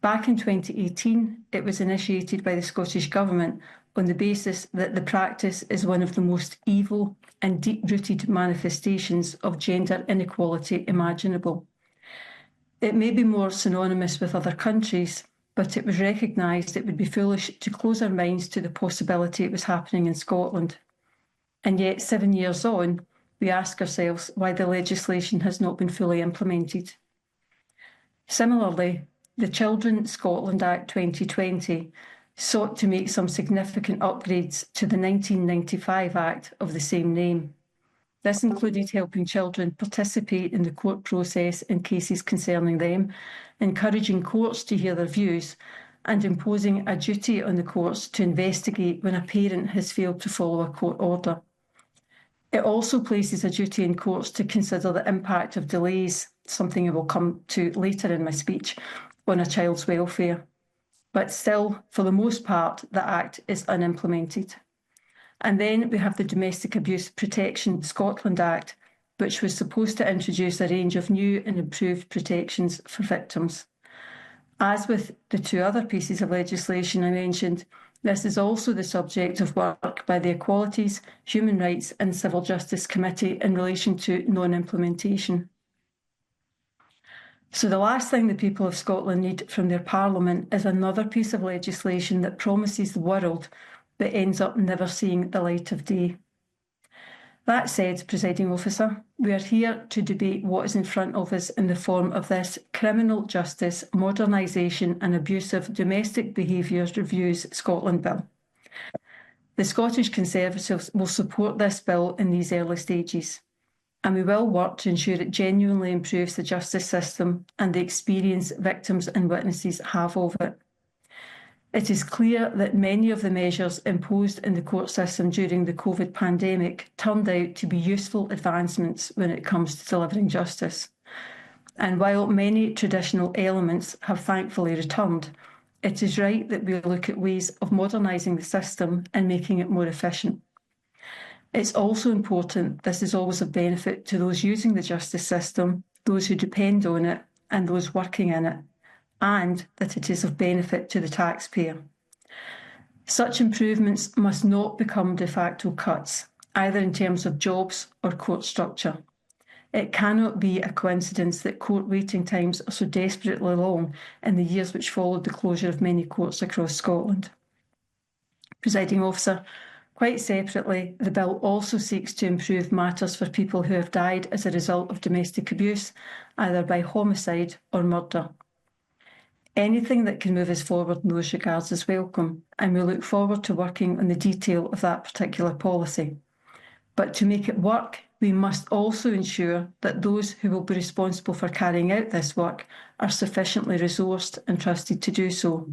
Back in 2018, it was initiated by the Scottish Government on the basis that the practice is one of the most evil and deep-rooted manifestations of gender inequality imaginable. It may be more synonymous with other countries, but it was recognised it would be foolish to close our minds to the possibility it was happening in Scotland. And yet, 7 years on, we ask ourselves why the legislation has not been fully implemented. Similarly, the Children Scotland Act 2020 sought to make some significant upgrades to the 1995 Act of the same name. This included helping children participate in the court process in cases concerning them, encouraging courts to hear their views, and imposing a duty on the courts to investigate when a parent has failed to follow a court order. It also places a duty in courts to consider the impact of delays, something I will come to later in my speech, on a child's welfare. But still, for the most part, the Act is unimplemented. And then we have the Domestic Abuse Protection Scotland Act, which was supposed to introduce a range of new and improved protections for victims. As with the two other pieces of legislation I mentioned, this is also the subject of work by the Equalities, Human Rights and Civil Justice Committee in relation to non-implementation. So the last thing the people of Scotland need from their Parliament is another piece of legislation that promises the world but ends up never seeing the light of day. That said, Presiding Officer, we are here to debate what is in front of us in the form of this Criminal Justice Modernisation and Abusive Domestic Behaviours Reviews Scotland Bill. The Scottish Conservatives will support this bill in these early stages, and we will work to ensure it genuinely improves the justice system and the experience victims and witnesses have of it. It is clear that many of the measures imposed in the court system during the COVID pandemic turned out to be useful advancements when it comes to delivering justice. And while many traditional elements have thankfully returned, it is right that we look at ways of modernising the system and making it more efficient. It's also important this is always of benefit to those using the justice system, those who depend on it, and those working in it, and that it is of benefit to the taxpayer. Such improvements must not become de facto cuts, either in terms of jobs or court structure. It cannot be a coincidence that court waiting times are so desperately long in the years which followed the closure of many courts across Scotland. Presiding Officer, quite separately, the bill also seeks to improve matters for people who have died as a result of domestic abuse, either by homicide or murder. Anything that can move us forward in those regards is welcome, and we look forward to working on the detail of that particular policy. But to make it work, we must also ensure that those who will be responsible for carrying out this work are sufficiently resourced and trusted to do so.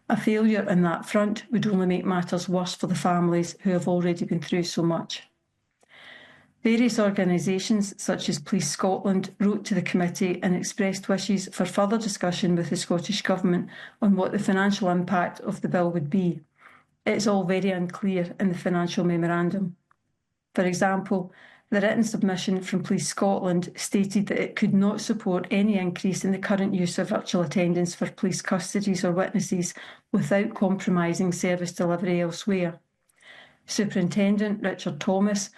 A failure on that front would only make matters worse for the families who have already been through so much. Various organisations, such as Police Scotland, wrote to the committee and expressed wishes for further discussion with the Scottish Government on what the financial impact of the bill would be. It is all very unclear in the financial memorandum. For example, the written submission from Police Scotland stated that it could not support any increase in the current use of virtual attendance for police custodies or witnesses without compromising service delivery elsewhere. Superintendent Richard Thomas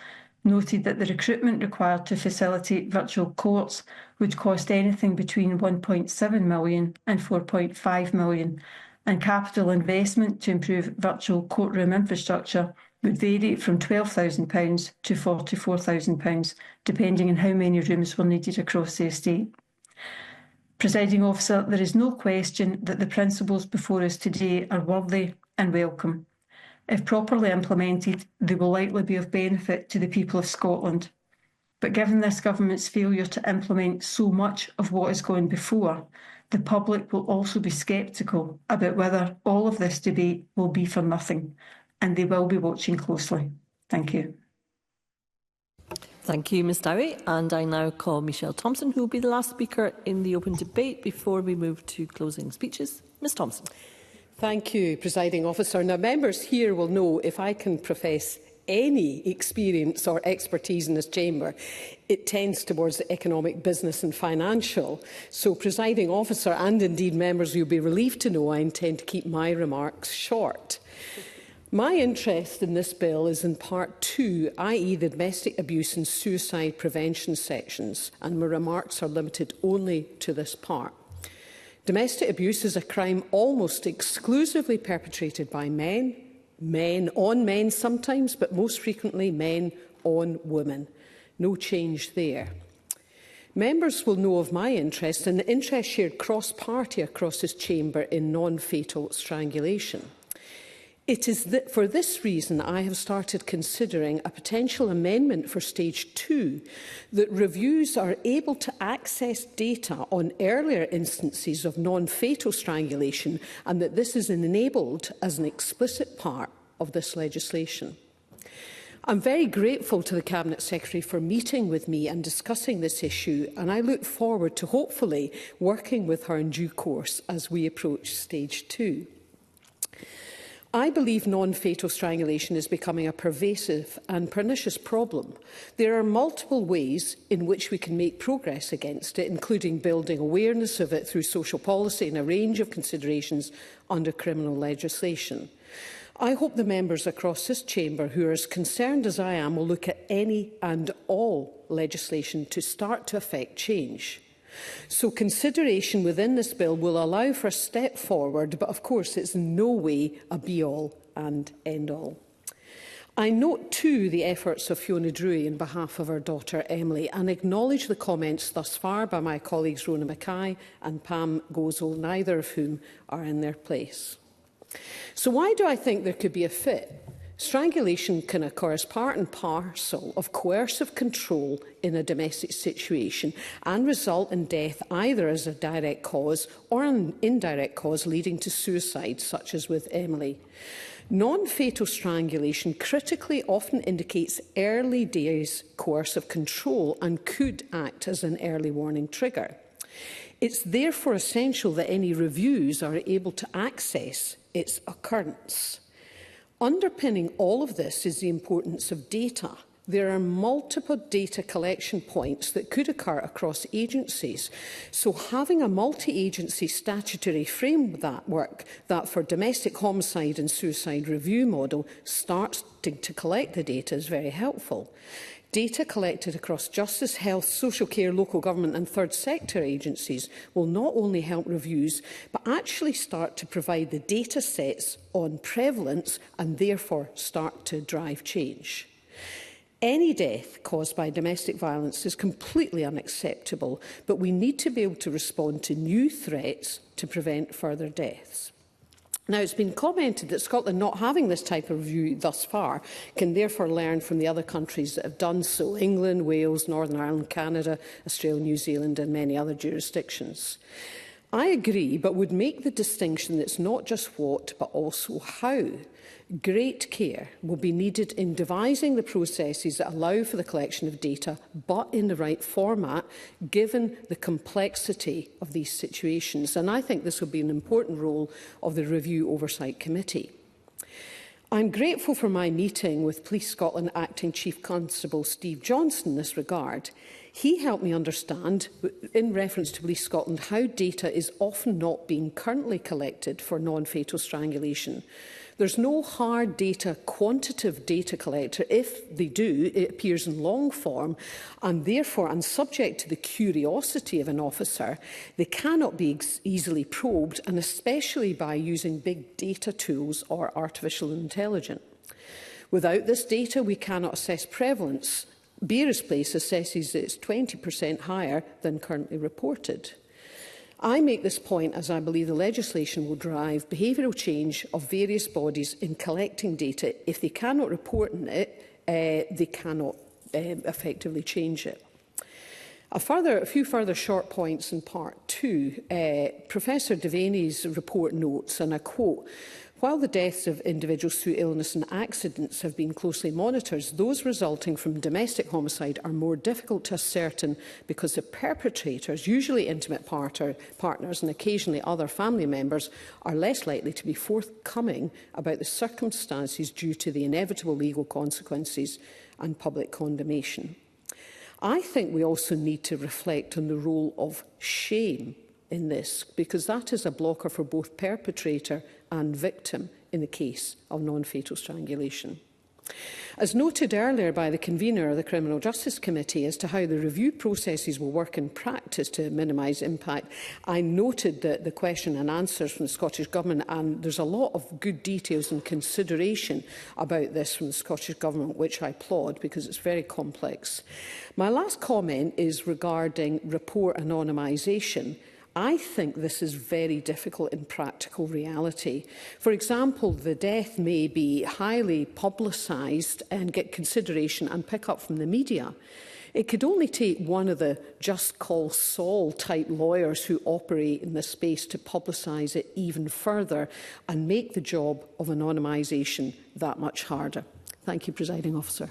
noted that the recruitment required to facilitate virtual courts would cost anything between £1.7 million and £4.5 million, and capital investment to improve virtual courtroom infrastructure would vary from £12,000 to £44,000, depending on how many rooms were needed across the estate. Presiding Officer, there is no question that the principles before us today are worthy and welcome. If properly implemented, they will likely be of benefit to the people of Scotland. But given this government's failure to implement so much of what has gone before, The public will also be sceptical about whether all of this debate will be for nothing, and they will be watching closely. Thank you. Thank you, Ms Dowie. And I now call Michelle Thompson, who will be the last speaker in the open debate before we move to closing speeches. Ms Thompson. Thank you, Presiding Officer. Now, members here will know if I can profess any experience or expertise in this chamber, it tends towards the economic, business and financial. So, Presiding Officer and indeed members, you'll be relieved to know I intend to keep my remarks short. My interest in this bill is in Part 2, i.e. the domestic abuse and suicide prevention sections, and my remarks are limited only to this part. Domestic abuse is a crime almost exclusively perpetrated by men, men on men sometimes, but most frequently men on women. No change there. Members will know of my interest and the interest shared cross-party across this chamber in non-fatal strangulation. It is for this reason I have started considering a potential amendment for Stage 2 that reviews are able to access data on earlier instances of non-fatal strangulation and that this is enabled as an explicit part of this legislation. I'm very grateful to the Cabinet Secretary for meeting with me and discussing this issue, and I look forward to hopefully working with her in due course as we approach Stage 2. I believe non-fatal strangulation is becoming a pervasive and pernicious problem. There are multiple ways in which we can make progress against it, including building awareness of it through social policy and a range of considerations under criminal legislation. I hope the members across this chamber who are as concerned as I am will look at any and all legislation to start to effect change. So consideration within this bill will allow for a step forward, but of course it's in no way a be-all and end-all. I note too the efforts of Fiona Drewy on behalf of her daughter Emily and acknowledge the comments thus far by my colleagues Rona Mackay and Pam Gozal, neither of whom are in their place. So why do I think there could be a fit? Strangulation can occur as part and parcel of coercive control in a domestic situation and result in death either as a direct cause or an indirect cause leading to suicide, such as with Emily. Non-fatal strangulation critically often indicates early days coercive control and could act as an early warning trigger. It's therefore essential that any reviews are able to access its occurrence. Underpinning all of this is the importance of data. There are multiple data collection points that could occur across agencies. So having a multi-agency statutory framework that for domestic homicide and suicide review model starts to collect the data is very helpful. Data collected across justice, health, social care, local government and third sector agencies will not only help reviews, but actually start to provide the data sets on prevalence and therefore start to drive change. Any death caused by domestic violence is completely unacceptable, but we need to be able to respond to new threats to prevent further deaths. Now, it's been commented that Scotland not having this type of review thus far can therefore learn from the other countries that have done so: England, Wales, Northern Ireland, Canada, Australia, New Zealand and many other jurisdictions. I agree, but would make the distinction that it's not just what, but also how. Great care will be needed in devising the processes that allow for the collection of data, but in the right format, given the complexity of these situations. And I think this will be an important role of the Review Oversight Committee. I'm grateful for my meeting with Police Scotland Acting Chief Constable Steve Johnson in this regard. He helped me understand, in reference to Police Scotland, how data is often not being currently collected for non-fatal strangulation. There's no hard data, quantitative data collector. If they do, it appears in long form, and therefore, and subject to the curiosity of an officer, they cannot be easily probed, and especially by using big data tools or artificial intelligence. Without this data, we cannot assess prevalence. Bearis Place assesses that it's 20% higher than currently reported. I make this point as I believe the legislation will drive behavioural change of various bodies in collecting data. If they cannot report on it, they cannot effectively change it. A few further short points in part 2. Professor Devaney's report notes, and I quote, "While the deaths of individuals through illness and accidents have been closely monitored, those resulting from domestic homicide are more difficult to ascertain because the perpetrators, usually intimate partners and occasionally other family members, are less likely to be forthcoming about the circumstances due to the inevitable legal consequences and public condemnation." I think we also need to reflect on the role of shame in this, because that is a blocker for both perpetrator and victim in the case of non-fatal strangulation. As noted earlier by the convener of the Criminal Justice Committee as to how the review processes will work in practice to minimise impact, I noted the question and answers from the Scottish Government, and there's a lot of good details and consideration about this from the Scottish Government, which I applaud because it's very complex. My last comment is regarding report anonymisation. I think this is very difficult in practical reality. For example, the death may be highly publicised and get consideration and pick up from the media. It could only take one of the Just Call Saul type lawyers who operate in this space to publicise it even further and make the job of anonymisation that much harder. Thank you, Presiding Officer.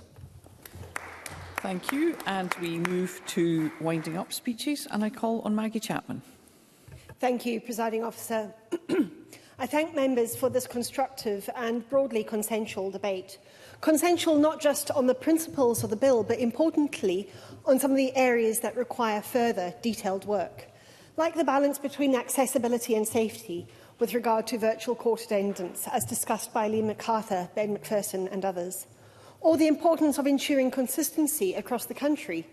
Thank you. And we move to winding up speeches, and I call on Maggie Chapman. Thank you, Presiding Officer. I thank members for this constructive and broadly consensual debate. Consensual not just on the principles of the bill, but importantly on some of the areas that require further detailed work, like the balance between accessibility and safety with regard to virtual court attendance, as discussed by Liam MacArthur, Ben Macpherson and others, or the importance of ensuring consistency across the country,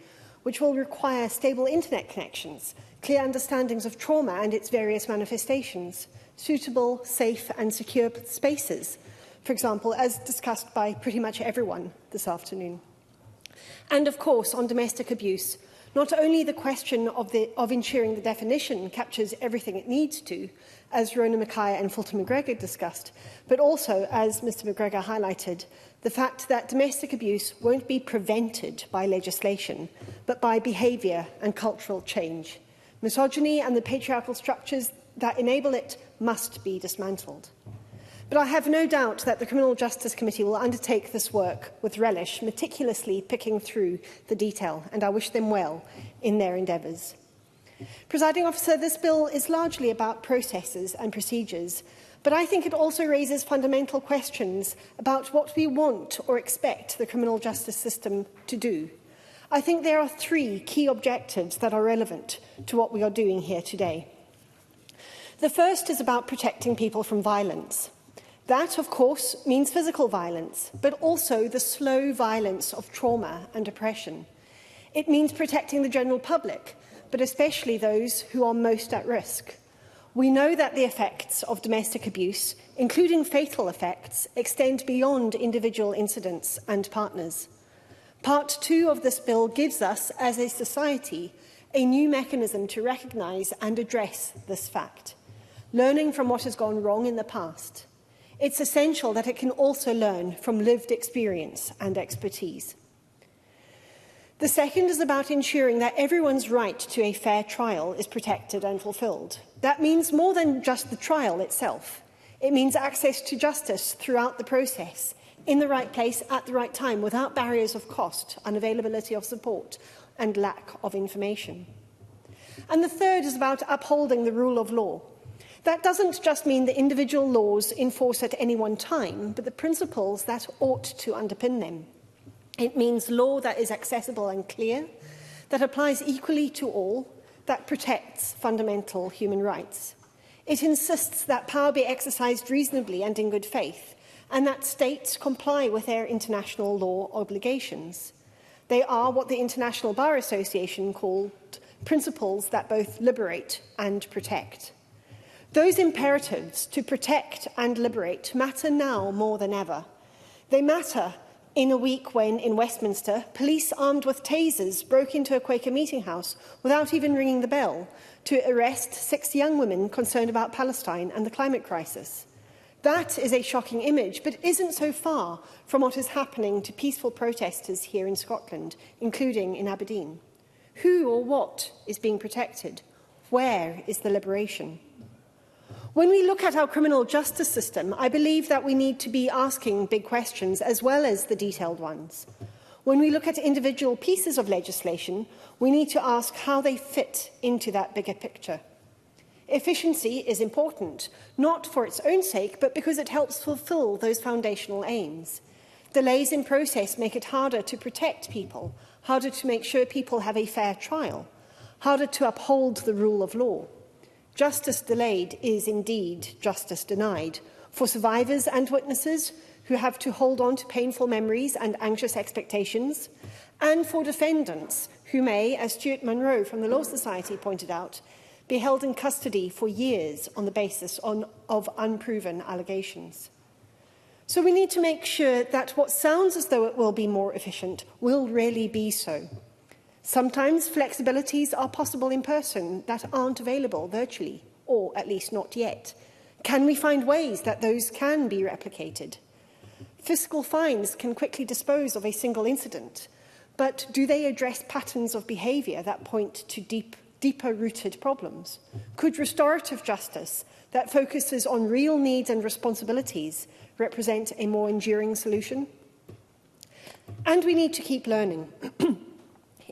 which will require stable internet connections, clear understandings of trauma and its various manifestations, suitable, safe and secure spaces, for example, as discussed by pretty much everyone this afternoon. And of course, on domestic abuse, not only the question of ensuring the definition captures everything it needs to, as Rona Mackay and Fulton McGregor discussed, but also, as Mr McGregor highlighted, the fact that domestic abuse won't be prevented by legislation, but by behaviour and cultural change. Misogyny and the patriarchal structures that enable it must be dismantled. But I have no doubt that the Criminal Justice Committee will undertake this work with relish, meticulously picking through the detail, and I wish them well in their endeavours. Presiding Officer, this bill is largely about processes and procedures, but I think it also raises fundamental questions about what we want or expect the criminal justice system to do. I think there are three key objectives that are relevant to what we are doing here today. The first is about protecting people from violence. That, of course, means physical violence, but also the slow violence of trauma and oppression. It means protecting the general public, but especially those who are most at risk. We know that the effects of domestic abuse, including fatal effects, extend beyond individual incidents and partners. Part 2 of this bill gives us, as a society, a new mechanism to recognise and address this fact, learning from what has gone wrong in the past. It's essential that it can also learn from lived experience and expertise. The second is about ensuring that everyone's right to a fair trial is protected and fulfilled. That means more than just the trial itself. It means access to justice throughout the process, in the right place at the right time, without barriers of cost, unavailability of support and lack of information. And the third is about upholding the rule of law. That doesn't just mean the individual laws in force at any one time, but the principles that ought to underpin them. It means law that is accessible and clear, that applies equally to all, that protects fundamental human rights. It insists that power be exercised reasonably and in good faith, and that states comply with their international law obligations. They are what the International Bar Association called principles that both liberate and protect. Those imperatives to protect and liberate matter now more than ever. They matter in a week when, in Westminster, police armed with tasers broke into a Quaker meeting house without even ringing the bell to arrest 6 young women concerned about Palestine and the climate crisis. That is a shocking image, but isn't so far from what is happening to peaceful protesters here in Scotland, including in Aberdeen, Who or what is being protected? Where is the liberation? When we look at our criminal justice system, I believe that we need to be asking big questions as well as the detailed ones. When we look at individual pieces of legislation, we need to ask how they fit into that bigger picture. Efficiency is important, not for its own sake, but because it helps fulfil those foundational aims. Delays in process make it harder to protect people, harder to make sure people have a fair trial, harder to uphold the rule of law. Justice delayed is indeed justice denied for survivors and witnesses who have to hold on to painful memories and anxious expectations, and for defendants who may, as Stuart Munro from the Law Society pointed out, be held in custody for years on the basis of unproven allegations. So we need to make sure that what sounds as though it will be more efficient will really be so. Sometimes flexibilities are possible in person that aren't available virtually, or at least not yet. Can we find ways that those can be replicated? Fiscal fines can quickly dispose of a single incident, but do they address patterns of behaviour that point to deeper-rooted problems? Could restorative justice that focuses on real needs and responsibilities represent a more enduring solution? And we need to keep learning.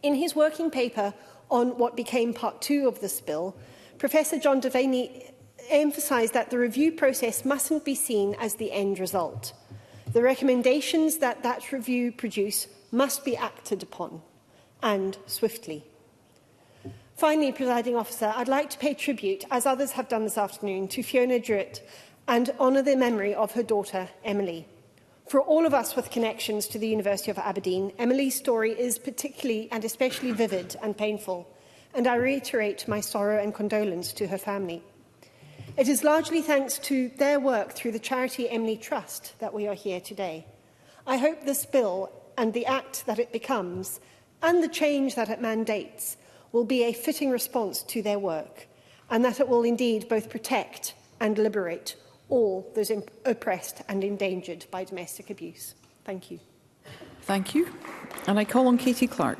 In his working paper on what became part 2 of this bill, Professor John Devaney emphasised that the review process mustn't be seen as the end result. The recommendations that that review produce must be acted upon, and swiftly. Finally, Presiding Officer, I'd like to pay tribute, as others have done this afternoon, to Fiona Druitt and honour the memory of her daughter, Emily. For all of us with connections to the University of Aberdeen, Emily's story is particularly and especially vivid and painful, and I reiterate my sorrow and condolence to her family. It is largely thanks to their work through the charity Emily Trust that we are here today. I hope this bill and the act that it becomes, and the change that it mandates, will be a fitting response to their work, and that it will indeed both protect and liberate all those oppressed and endangered by domestic abuse. Thank you. Thank you. And I call on Katie Clark.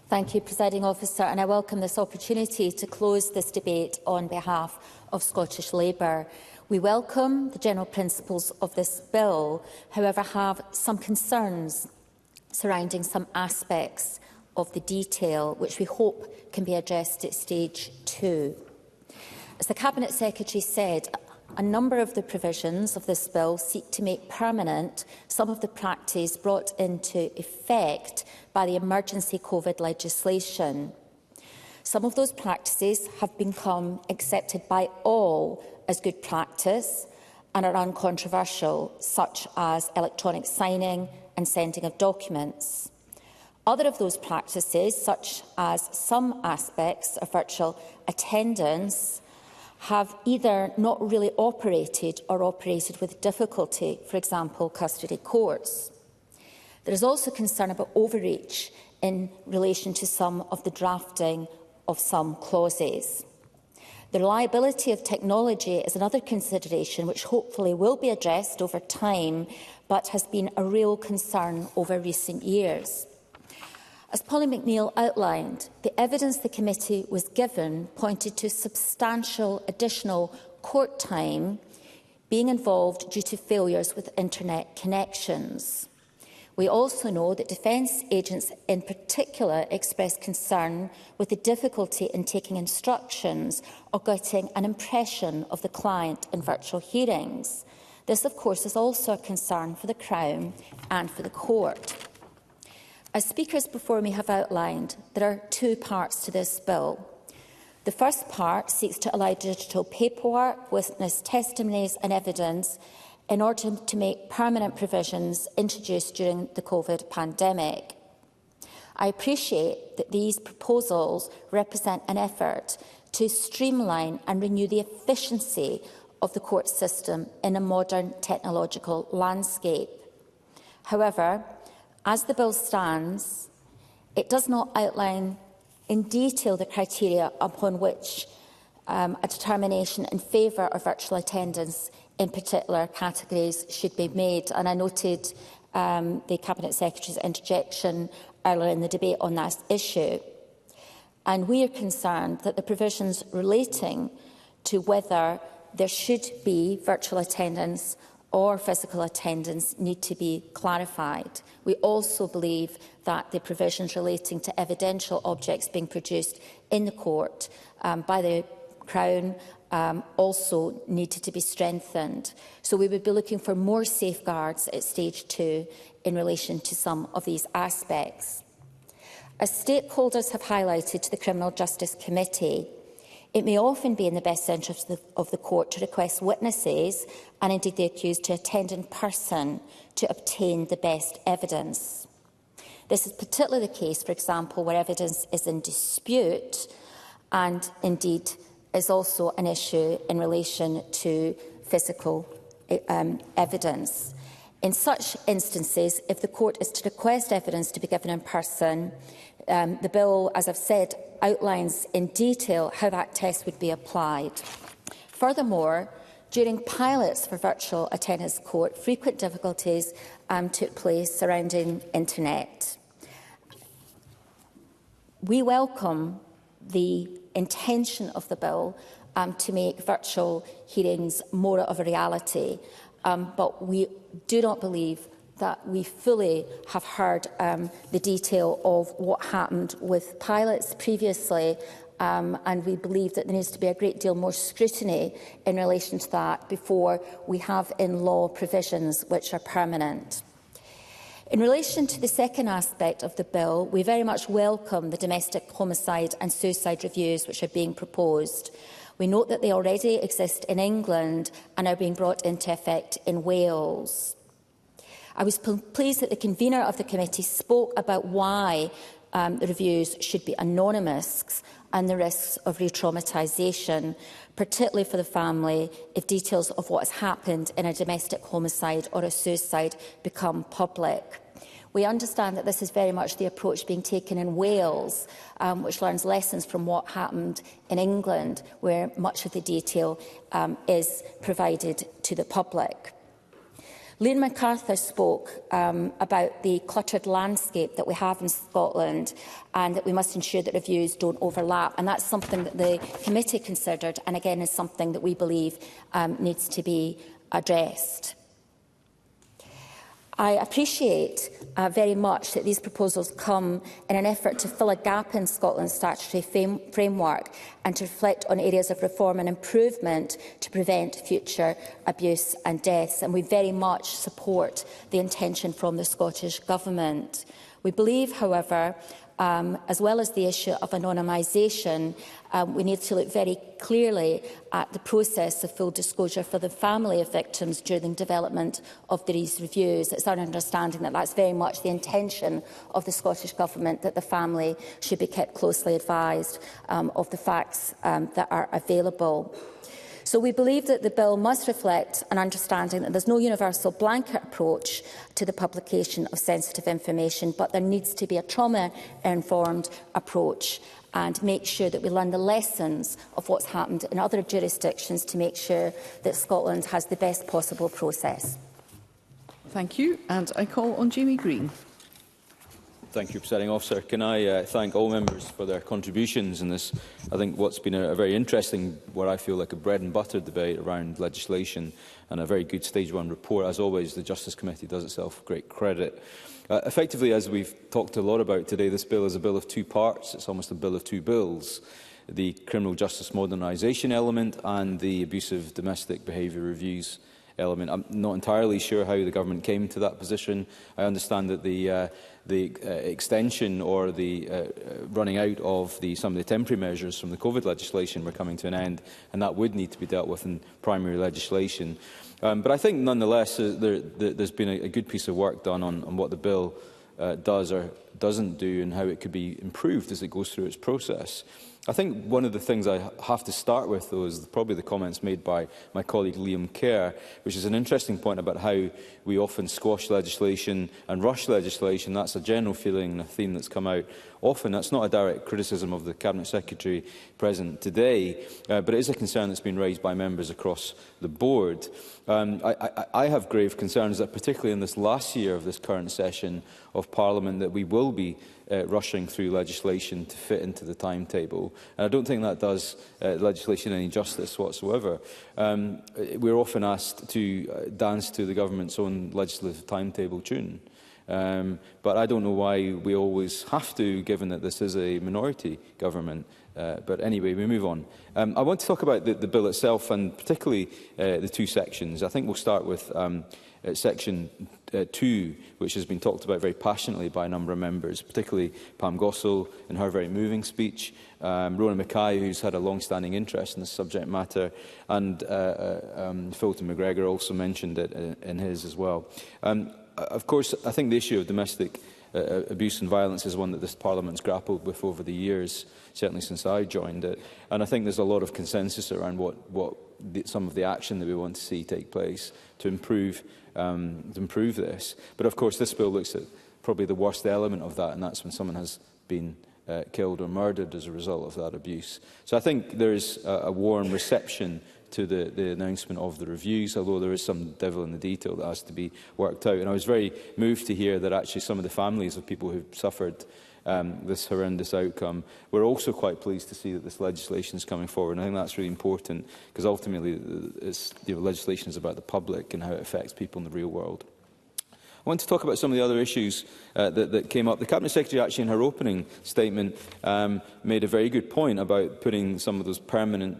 Thank you, Presiding Officer, and I welcome this opportunity to close this debate on behalf of Scottish Labour. We welcome the general principles of this bill, however, have some concerns surrounding some aspects of the detail, which we hope can be addressed at stage 2. As the Cabinet Secretary said, a number of the provisions of this bill seek to make permanent some of the practice brought into effect by the emergency COVID legislation. Some of those practices have become accepted by all as good practice and are uncontroversial, such as electronic signing and sending of documents. Other of those practices, such as some aspects of virtual attendance, have either not really operated or operated with difficulty, for example, custody courts. There is also concern about overreach in relation to some of the drafting of some clauses. The reliability of technology is another consideration which hopefully will be addressed over time, but has been a real concern over recent years. As Polly McNeill outlined, the evidence the committee was given pointed to substantial additional court time being involved due to failures with internet connections. We also know that defence agents in particular expressed concern with the difficulty in taking instructions or getting an impression of the client in virtual hearings. This, of course, is also a concern for the Crown and for the Court. As speakers before me have outlined, there are 2 parts to this bill. The first part seeks to allow digital paperwork, witness testimonies and evidence in order to make permanent provisions introduced during the COVID pandemic. I appreciate that these proposals represent an effort to streamline and renew the efficiency of the court system in a modern technological landscape. However, as the bill stands, it does not outline in detail the criteria upon which a determination in favour of virtual attendance in particular categories should be made. And I noted the Cabinet Secretary's interjection earlier in the debate on this issue. And we are concerned that the provisions relating to whether there should be virtual attendance or physical attendance need to be clarified. We also believe that the provisions relating to evidential objects being produced in the court by the Crown also needed to be strengthened. So we would be looking for more safeguards at stage 2 in relation to some of these aspects. As stakeholders have highlighted to the Criminal Justice Committee, it may often be in the best interest of the court to request witnesses and indeed the accused to attend in person to obtain the best evidence. This is particularly the case, for example, where evidence is in dispute and indeed is also an issue in relation to physical evidence. In such instances, if the court is to request evidence to be given in person, the bill, as I've said, outlines in detail how that test would be applied. Furthermore, during pilots for virtual attendance court, frequent difficulties took place surrounding internet. We welcome the intention of the bill to make virtual hearings more of a reality, but we do not believe that we fully have heard the detail of what happened with pilots previously, and we believe that there needs to be a great deal more scrutiny in relation to that before we have in law provisions which are permanent. In relation to the second aspect of the bill, we very much welcome the domestic homicide and suicide reviews which are being proposed. We note that they already exist in England and are being brought into effect in Wales. I was pleased that the convener of the committee spoke about why the reviews should be anonymous and the risks of re-traumatisation, particularly for the family, if details of what has happened in a domestic homicide or a suicide become public. We understand that this is very much the approach being taken in Wales, which learns lessons from what happened in England, where much of the detail is provided to the public. Liam MacArthur spoke about the cluttered landscape that we have in Scotland and that we must ensure that reviews don't overlap. And that's something that the committee considered and, again, is something that we believe needs to be addressed. I appreciate very much that these proposals come in an effort to fill a gap in Scotland's statutory framework and to reflect on areas of reform and improvement to prevent future abuse and deaths. And we very much support the intention from the Scottish Government. We believe, however, as well as the issue of anonymisation, we need to look very clearly at the process of full disclosure for the family of victims during the development of these reviews. It's our understanding that that's very much the intention of the Scottish Government, that the family should be kept closely advised of the facts that are available. So we believe that the bill must reflect an understanding that there's no universal blanket approach to the publication of sensitive information, but there needs to be a trauma-informed approach and make sure that we learn the lessons of what's happened in other jurisdictions to make sure that Scotland has the best possible process. Thank you. And I call on Jamie Green. Thank you, Presiding Officer. Can I thank all members for their contributions in this, I think, what's been a very interesting, what I feel like a bread and butter debate around legislation and a very good Stage 1 report. As always, the Justice Committee does itself great credit. Effectively, as we've talked a lot about today, this bill is a bill of two parts. It's almost a bill of two bills. The criminal justice modernisation element and the abusive domestic behaviour reviews element. I'm not entirely sure how the government came to that position. I understand that the extension or the running out of some of the temporary measures from the COVID legislation were coming to an end, and that would need to be dealt with in primary legislation. But I think, nonetheless, there's been a good piece of work done on what the bill does or doesn't do and how it could be improved as it goes through its process. I think one of the things I have to start with, though, is probably the comments made by my colleague Liam Kerr, which is an interesting point about how we often squash legislation and rush legislation. That's a general feeling and a theme that's come out often. That's not a direct criticism of the Cabinet Secretary present today, but it is a concern that's been raised by members across the board. I have grave concerns that, particularly in this last year of this current session of Parliament, that we will will be rushing through legislation to fit into the timetable. And I don't think that does legislation any justice whatsoever. We're often asked to dance to the government's own legislative timetable tune. But I don't know why we always have to, given that this is a minority government. But anyway, we move on. I want to talk about the bill itself, and particularly the two sections. I think we'll start with section 2, which has been talked about very passionately by a number of members, particularly Pam Gossel in her very moving speech, Rona Mackay, who's had a long-standing interest in this subject matter, and Fulton McGregor also mentioned it in his as well. Of course, I think the issue of domestic abuse and violence is one that this Parliament's grappled with over the years, certainly since I joined it. And I think there's a lot of consensus around some of the action that we want to see take place to improve this. But of course, this bill looks at probably the worst element of that, and that's when someone has been killed or murdered as a result of that abuse. So I think there is a warm reception to the announcement of the reviews, although there is some devil in the detail that has to be worked out. And I was very moved to hear that actually some of the families of people who suffered this horrendous outcome were also quite pleased to see that this legislation is coming forward. And I think that's really important, because ultimately legislation is about the public and how it affects people in the real world. I want to talk about some of the other issues that came up. The Cabinet Secretary actually in her opening statement made a very good point about putting some of those permanent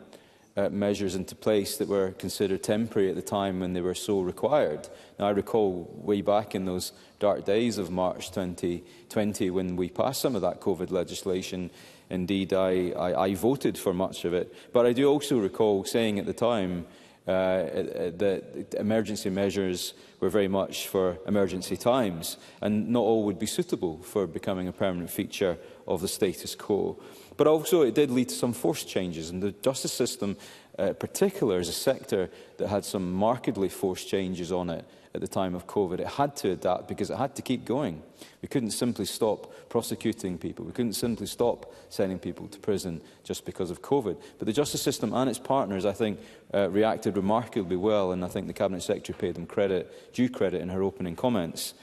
measures into place that were considered temporary at the time when they were so required. Now, I recall way back in those dark days of March 2020 when we passed some of that COVID legislation. Indeed, I voted for much of it. But I do also recall saying at the time that emergency measures were very much for emergency times, and not all would be suitable for becoming a permanent feature of the status quo. But also it did lead to some forced changes, and the justice system in particular is a sector that had some markedly forced changes on it at the time of COVID. It had to adapt because it had to keep going. We couldn't simply stop prosecuting people. We couldn't simply stop sending people to prison just because of COVID. But the justice system and its partners, I think, reacted remarkably well, and I think the Cabinet Secretary paid them due credit in her opening comments.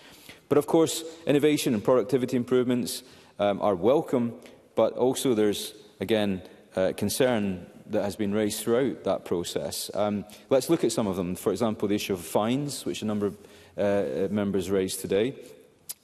But of course, innovation and productivity improvements are welcome, but also there's, again, concern that has been raised throughout that process. Let's look at some of them. For example, the issue of fines, which a number of members raised today,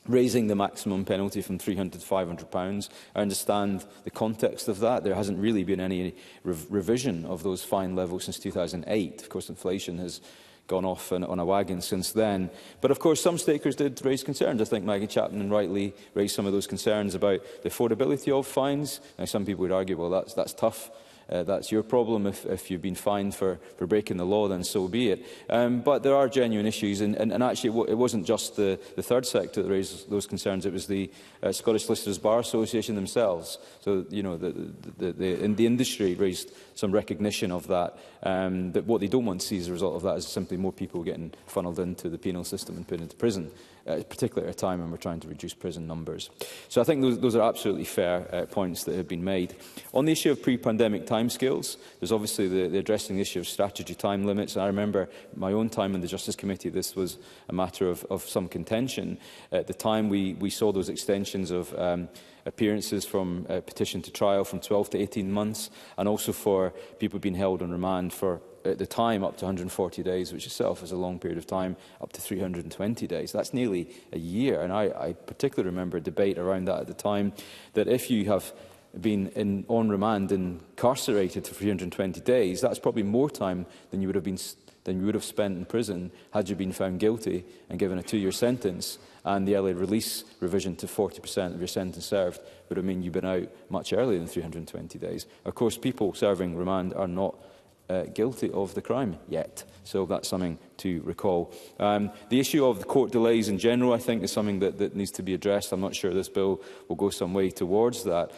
raising the maximum penalty from £300 to £500. I understand the context of that. There hasn't really been any revision of those fine levels since 2008. Of course, inflation has gone off on a wagon since then. But of course, some stakers did raise concerns. I think Maggie Chapman rightly raised some of those concerns about the affordability of fines. Now, some people would argue, well, that's tough. That's your problem. If you've been fined for breaking the law, then so be it. But there are genuine issues, and actually it wasn't just the third sector that raised those concerns. It was the Scottish Solicitors Bar Association themselves. So, you know, the industry raised some recognition of that, that what they don't want to see as a result of that is simply more people getting funnelled into the penal system and put into prison, particularly at a time when we're trying to reduce prison numbers. So I think those are absolutely fair points that have been made. On the issue of pre-pandemic timescales, there's obviously the addressing the issue of statutory time limits. I remember my own time in the Justice Committee, this was a matter of some contention. At the time, we saw those extensions of appearances from petition to trial from 12 to 18 months, and also for people being held on remand for, at the time, up to 140 days, which itself is a long period of time, up to 320 days. That's nearly a year. And I particularly remember a debate around that at the time, that if you have been on remand and incarcerated for 320 days, that's probably more time than you would have spent in prison had you been found guilty and given a 2-year sentence. And the early release revision to 40% of your sentence served would have meant you've been out much earlier than 320 days. Of course, people serving remand are not guilty of the crime yet. So that's something to recall. The issue of the court delays in general, I think, is something that needs to be addressed. I'm not sure this bill will go some way towards that.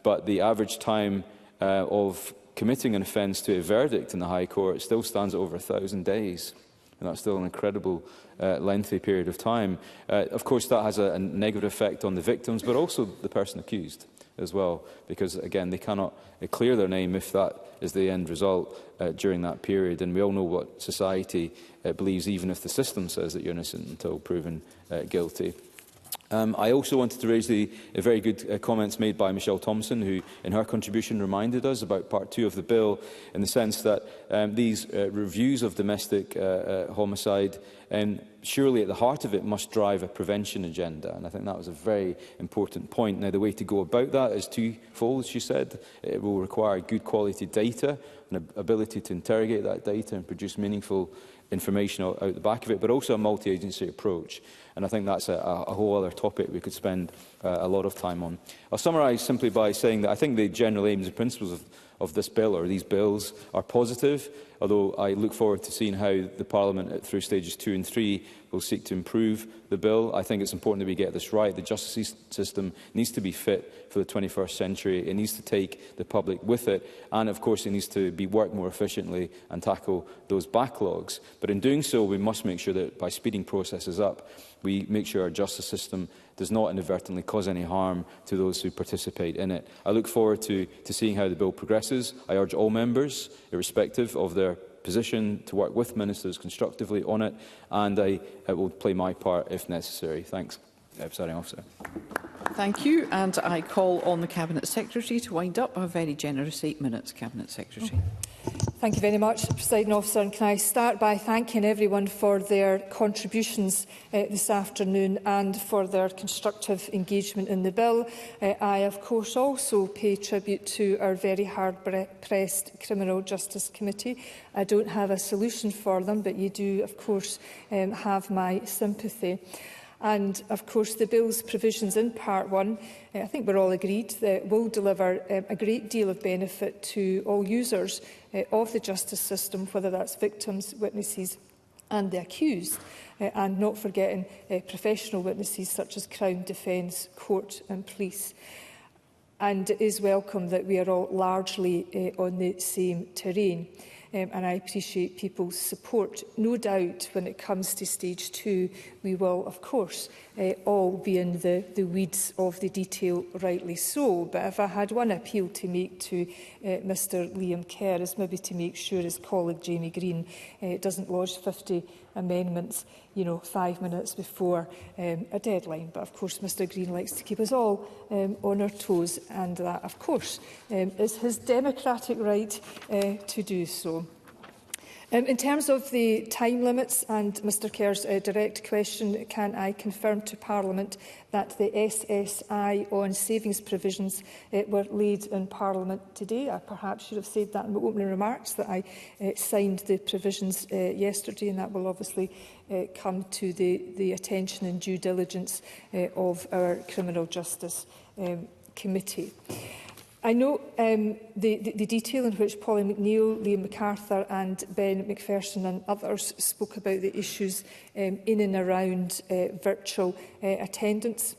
But the average time of committing an offence to a verdict in the High Court still stands at over 1,000 days. And that's still an incredible lengthy period of time. Of course, that has a negative effect on the victims, but also the person accused as well, because, again, they cannot clear their name if that is the end result during that period. And we all know what society believes, even if the system says that you're innocent until proven guilty. I also wanted to raise the very good comments made by Michelle Thompson, who in her contribution reminded us about Part 2 of the bill, in the sense that these reviews of domestic homicide, surely at the heart of it, must drive a prevention agenda. And I think that was a very important point. Now, the way to go about that is twofold, as she said. It will require good quality data, an ability to interrogate that data and produce meaningful information out the back of it, but also a multi-agency approach. And I think that's a whole other topic we could spend a lot of time on. I'll summarise simply by saying that I think the general aims and principles of this bill, or these bills, are positive, although I look forward to seeing how the Parliament, through stages 2 and 3, will seek to improve the bill. I think it's important that we get this right. The justice system needs to be fit for the 21st century. It needs to take the public with it, and of course it needs to be worked more efficiently and tackle those backlogs. But in doing so, we must make sure that by speeding processes up, we make sure our justice system does not inadvertently cause any harm to those who participate in it. I look forward to seeing how the bill progresses. I urge all members, irrespective of their position, to work with ministers constructively on it, and I will play my part if necessary. Thanks, Presiding Officer. Thank you, and I call on the Cabinet Secretary to wind up. A very generous 8 minutes, Cabinet Secretary. Thank you very much, Presiding Officer. And can I start by thanking everyone for their contributions this afternoon and for their constructive engagement in the bill. I, of course, also pay tribute to our very hard-pressed Criminal Justice Committee. I don't have a solution for them, but you do, of course, have my sympathy. And, of course, the bill's provisions in Part 1, I think we're all agreed, that will deliver a great deal of benefit to all users of the justice system, whether that's victims, witnesses and the accused, and not forgetting professional witnesses such as Crown Defence, Court and Police. And it is welcome that we are all largely on the same terrain. And I appreciate people's support. No doubt when it comes to stage 2, we will, of course, all be in the weeds of the detail, rightly so. But if I had one appeal to make to Mr Liam Kerr, is maybe to make sure his colleague Jamie Green doesn't lodge 50 amendments, 5 minutes before a deadline. But of course Mr Green likes to keep us all on our toes, and that of course is his democratic right to do so. In terms of the time limits and Mr Kerr's direct question, can I confirm to Parliament that the SSI on savings provisions were laid in Parliament today? I perhaps should have said that in my opening remarks, that I signed the provisions yesterday, and that will obviously come to the attention and due diligence of our Criminal Justice Committee. I know the detail in which Polly McNeill, Liam MacArthur and Ben McPherson and others spoke about the issues in and around virtual attendance.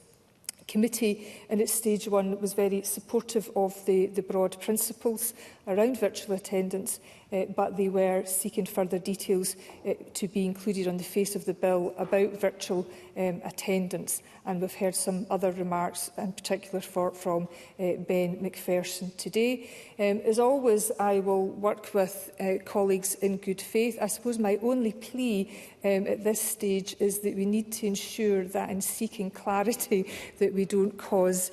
Committee in its stage 1 was very supportive of the broad principles around virtual attendance, but they were seeking further details to be included on the face of the bill about virtual attendance. And we've heard some other remarks, in particular from Ben McPherson today. As always, I will work with colleagues in good faith. I suppose my only plea at this stage is that we need to ensure that in seeking clarity that we don't cause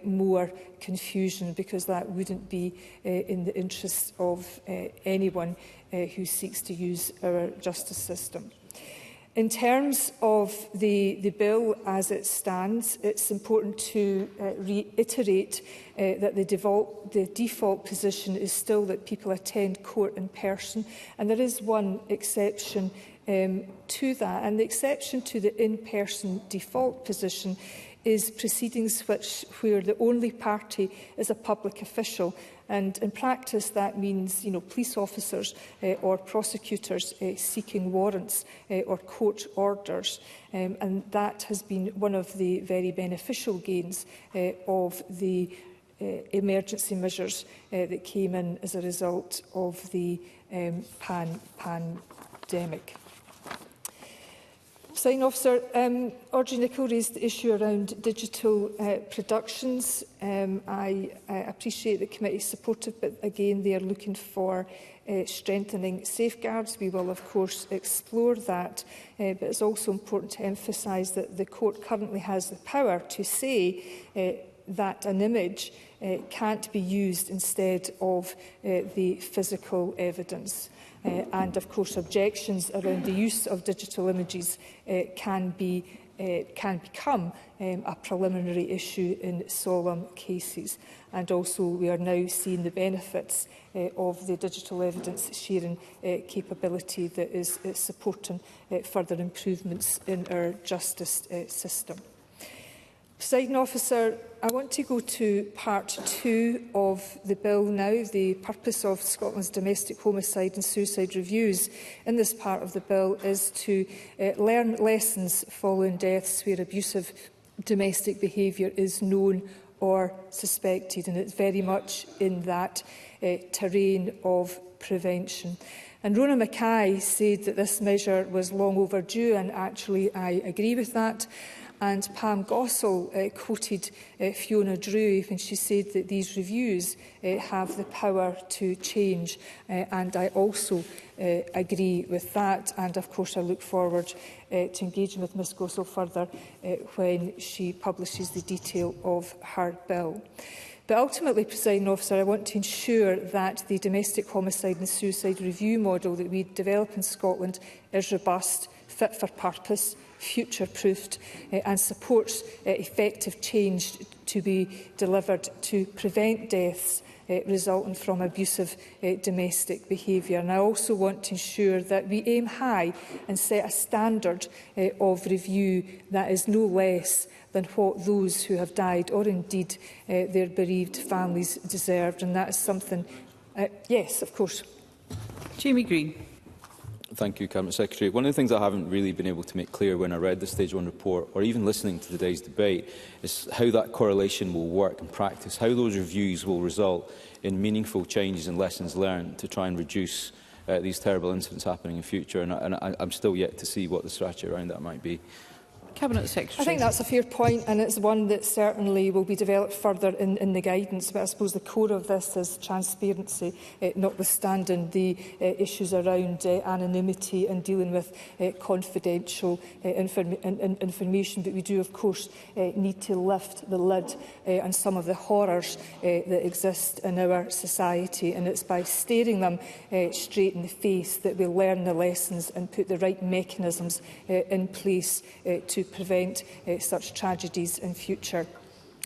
more confusion, because that wouldn't be in the interests of anyone who seeks to use our justice system. In terms of the bill as it stands, it's important to reiterate that the default position is still that people attend court in person, and there is one exception to that, and the exception to the in-person default position is proceedings where the only party is a public official. And in practice, that means police officers or prosecutors seeking warrants or court orders. And that has been one of the very beneficial gains of the emergency measures that came in as a result of the pandemic. Presiding Officer, Audrey Nicholl raised the issue around digital productions. I appreciate the committee supportive, but again they are looking for strengthening safeguards. We will of course explore that, but it's also important to emphasise that the court currently has the power to say that an image can't be used instead of the physical evidence. And of course objections around the use of digital images can become a preliminary issue in solemn cases. And also we are now seeing the benefits of the digital evidence sharing capability that is supporting further improvements in our justice system. Presiding Officer, I want to go to part 2 of the bill now, the purpose of Scotland's domestic homicide and suicide reviews. In this part of the bill is to learn lessons following deaths where abusive domestic behaviour is known or suspected, and it's very much in that terrain of prevention. And Rona Mackay said that this measure was long overdue, and actually I agree with that. And Pam Gossell quoted Fiona Drew when she said that these reviews have the power to change. And I also agree with that. And of course, I look forward to engaging with Ms Gossell further when she publishes the detail of her bill. But ultimately, Presiding Officer, I want to ensure that the domestic homicide and suicide review model that we develop in Scotland is robust, fit for purpose, future-proofed and supports effective change to be delivered to prevent deaths resulting from abusive domestic behaviour. And I also want to ensure that we aim high and set a standard of review that is no less than what those who have died or indeed their bereaved families deserved. And that is something, yes, of course. Jamie Green. Thank you, Cabinet Secretary. One of the things I haven't really been able to make clear when I read the Stage 1 report, or even listening to today's debate, is how that correlation will work in practice, how those reviews will result in meaningful changes and lessons learned to try and reduce these terrible incidents happening in future. And I'm still yet to see what the strategy around that might be. Cabinet Secretary. I think that's a fair point, and it's one that certainly will be developed further in the guidance. But I suppose the core of this is transparency, notwithstanding the issues around anonymity and dealing with confidential information. But we do, of course, need to lift the lid on some of the horrors that exist in our society, and it's by staring them straight in the face that we learn the lessons and put the right mechanisms in place to prevent such tragedies in future.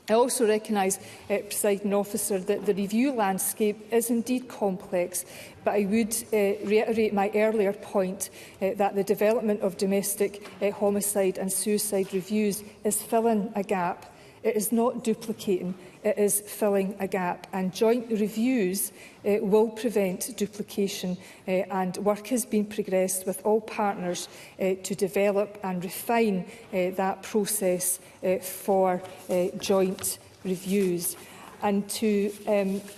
I also recognise, Presiding Officer, that the review landscape is indeed complex, but I would reiterate my earlier point that the development of domestic homicide and suicide reviews is filling a gap. It is not duplicating, it is filling a gap. And joint reviews will prevent duplication, and work has been progressed with all partners to develop and refine that process for joint reviews. And to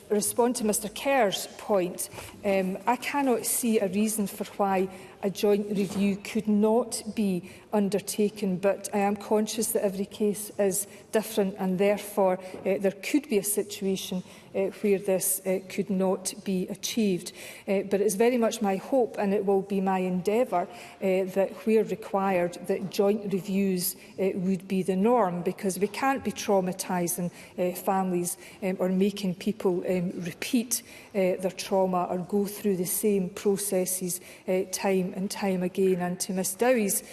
respond to Mr Kerr's point, I cannot see a reason for why a joint review could not be undertaken, but I am conscious that every case is different, and therefore there could be a situation where this could not be achieved. But it is very much my hope, and it will be my endeavour, that where required, that joint reviews would be the norm, because we can't be traumatising families or making people repeat their trauma or go through the same processes time and time again. And to Ms Dowie's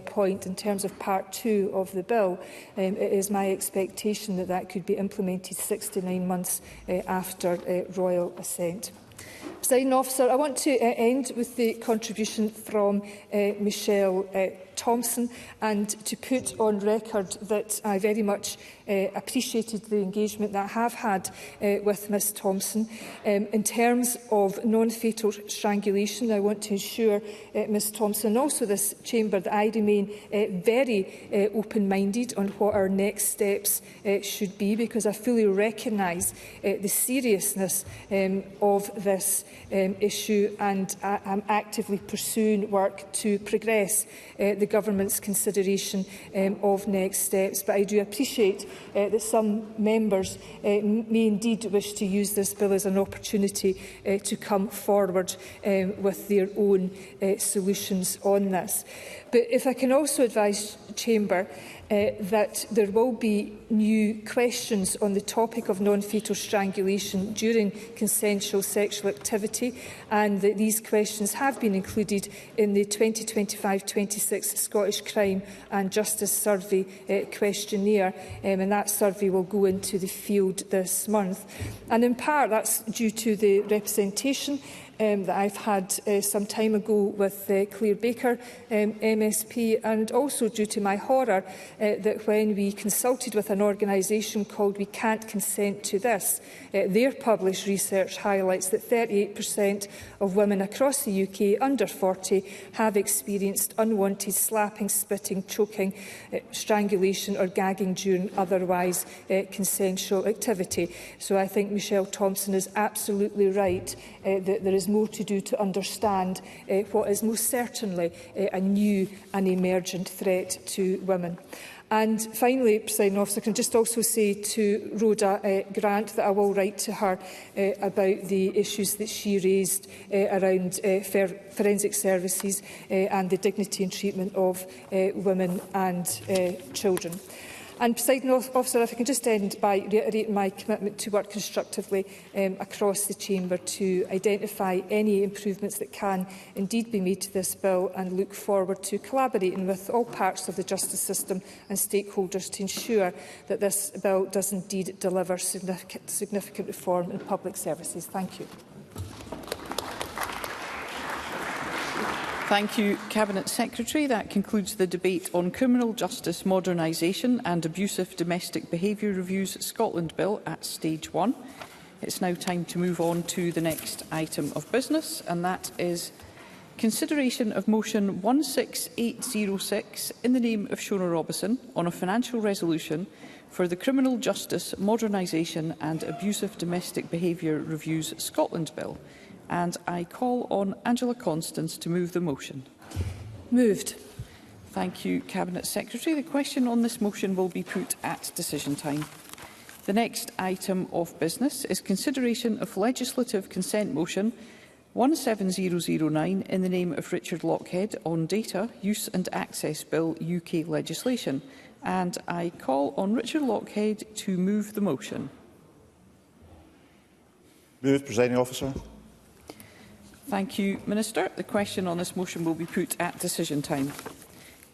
point, in terms of part 2 of the bill, it is my expectation that that could be implemented 6 to 9 months after royal assent. Presiding Officer, I want to end with the contribution from Michelle Thompson, and to put on record that I very much appreciated the engagement that I have had with Ms Thompson. In terms of non-fatal strangulation, I want to assure Ms Thompson and also this chamber that I remain very open-minded on what our next steps should be, because I fully recognise the seriousness of this issue, and I'm actively pursuing work to progress the Government's consideration of next steps. But I do appreciate that some members may indeed wish to use this bill as an opportunity to come forward with their own solutions on this. But if I can also advise Chamber that there will be new questions on the topic of non-fatal strangulation during consensual sexual activity, and that these questions have been included in the 2025-26 Scottish Crime and Justice Survey questionnaire, and that survey will go into the field this month. And in part that's due to the representation that I've had some time ago with Claire Baker, MSP, and also due to my horror that when we consulted with an organisation called We Can't Consent to This, their published research highlights that 38% of women across the UK under 40 have experienced unwanted slapping, spitting, choking, strangulation or gagging during otherwise consensual activity. So I think Michelle Thompson is absolutely right that there is more to do to understand what is most certainly a new and emergent threat to women. And finally, Presiding Officer, I can just also say to Rhoda Grant that I will write to her about the issues that she raised around forensic services and the dignity and treatment of women and children. And, Presiding Officer, if I can just end by reiterating my commitment to work constructively across the Chamber to identify any improvements that can indeed be made to this bill, and look forward to collaborating with all parts of the justice system and stakeholders to ensure that this bill does indeed deliver significant reform in public services. Thank you. Thank you, Cabinet Secretary. That concludes the debate on Criminal Justice Modernisation and Abusive Domestic Behaviour Reviews Scotland Bill at Stage 1. It's now time to move on to the next item of business, and that is consideration of motion 16806 in the name of Shona Robertson on a financial resolution for the Criminal Justice Modernisation and Abusive Domestic Behaviour Reviews Scotland Bill. And I call on Angela Constance to move the motion. Moved. Thank you, Cabinet Secretary. The question on this motion will be put at decision time. The next item of business is consideration of legislative consent motion 17009 in the name of Richard Lockhead on Data, Use and Access Bill UK legislation. And I call on Richard Lockhead to move the motion. Moved, Presiding Officer. Thank you, Minister. The question on this motion will be put at decision time.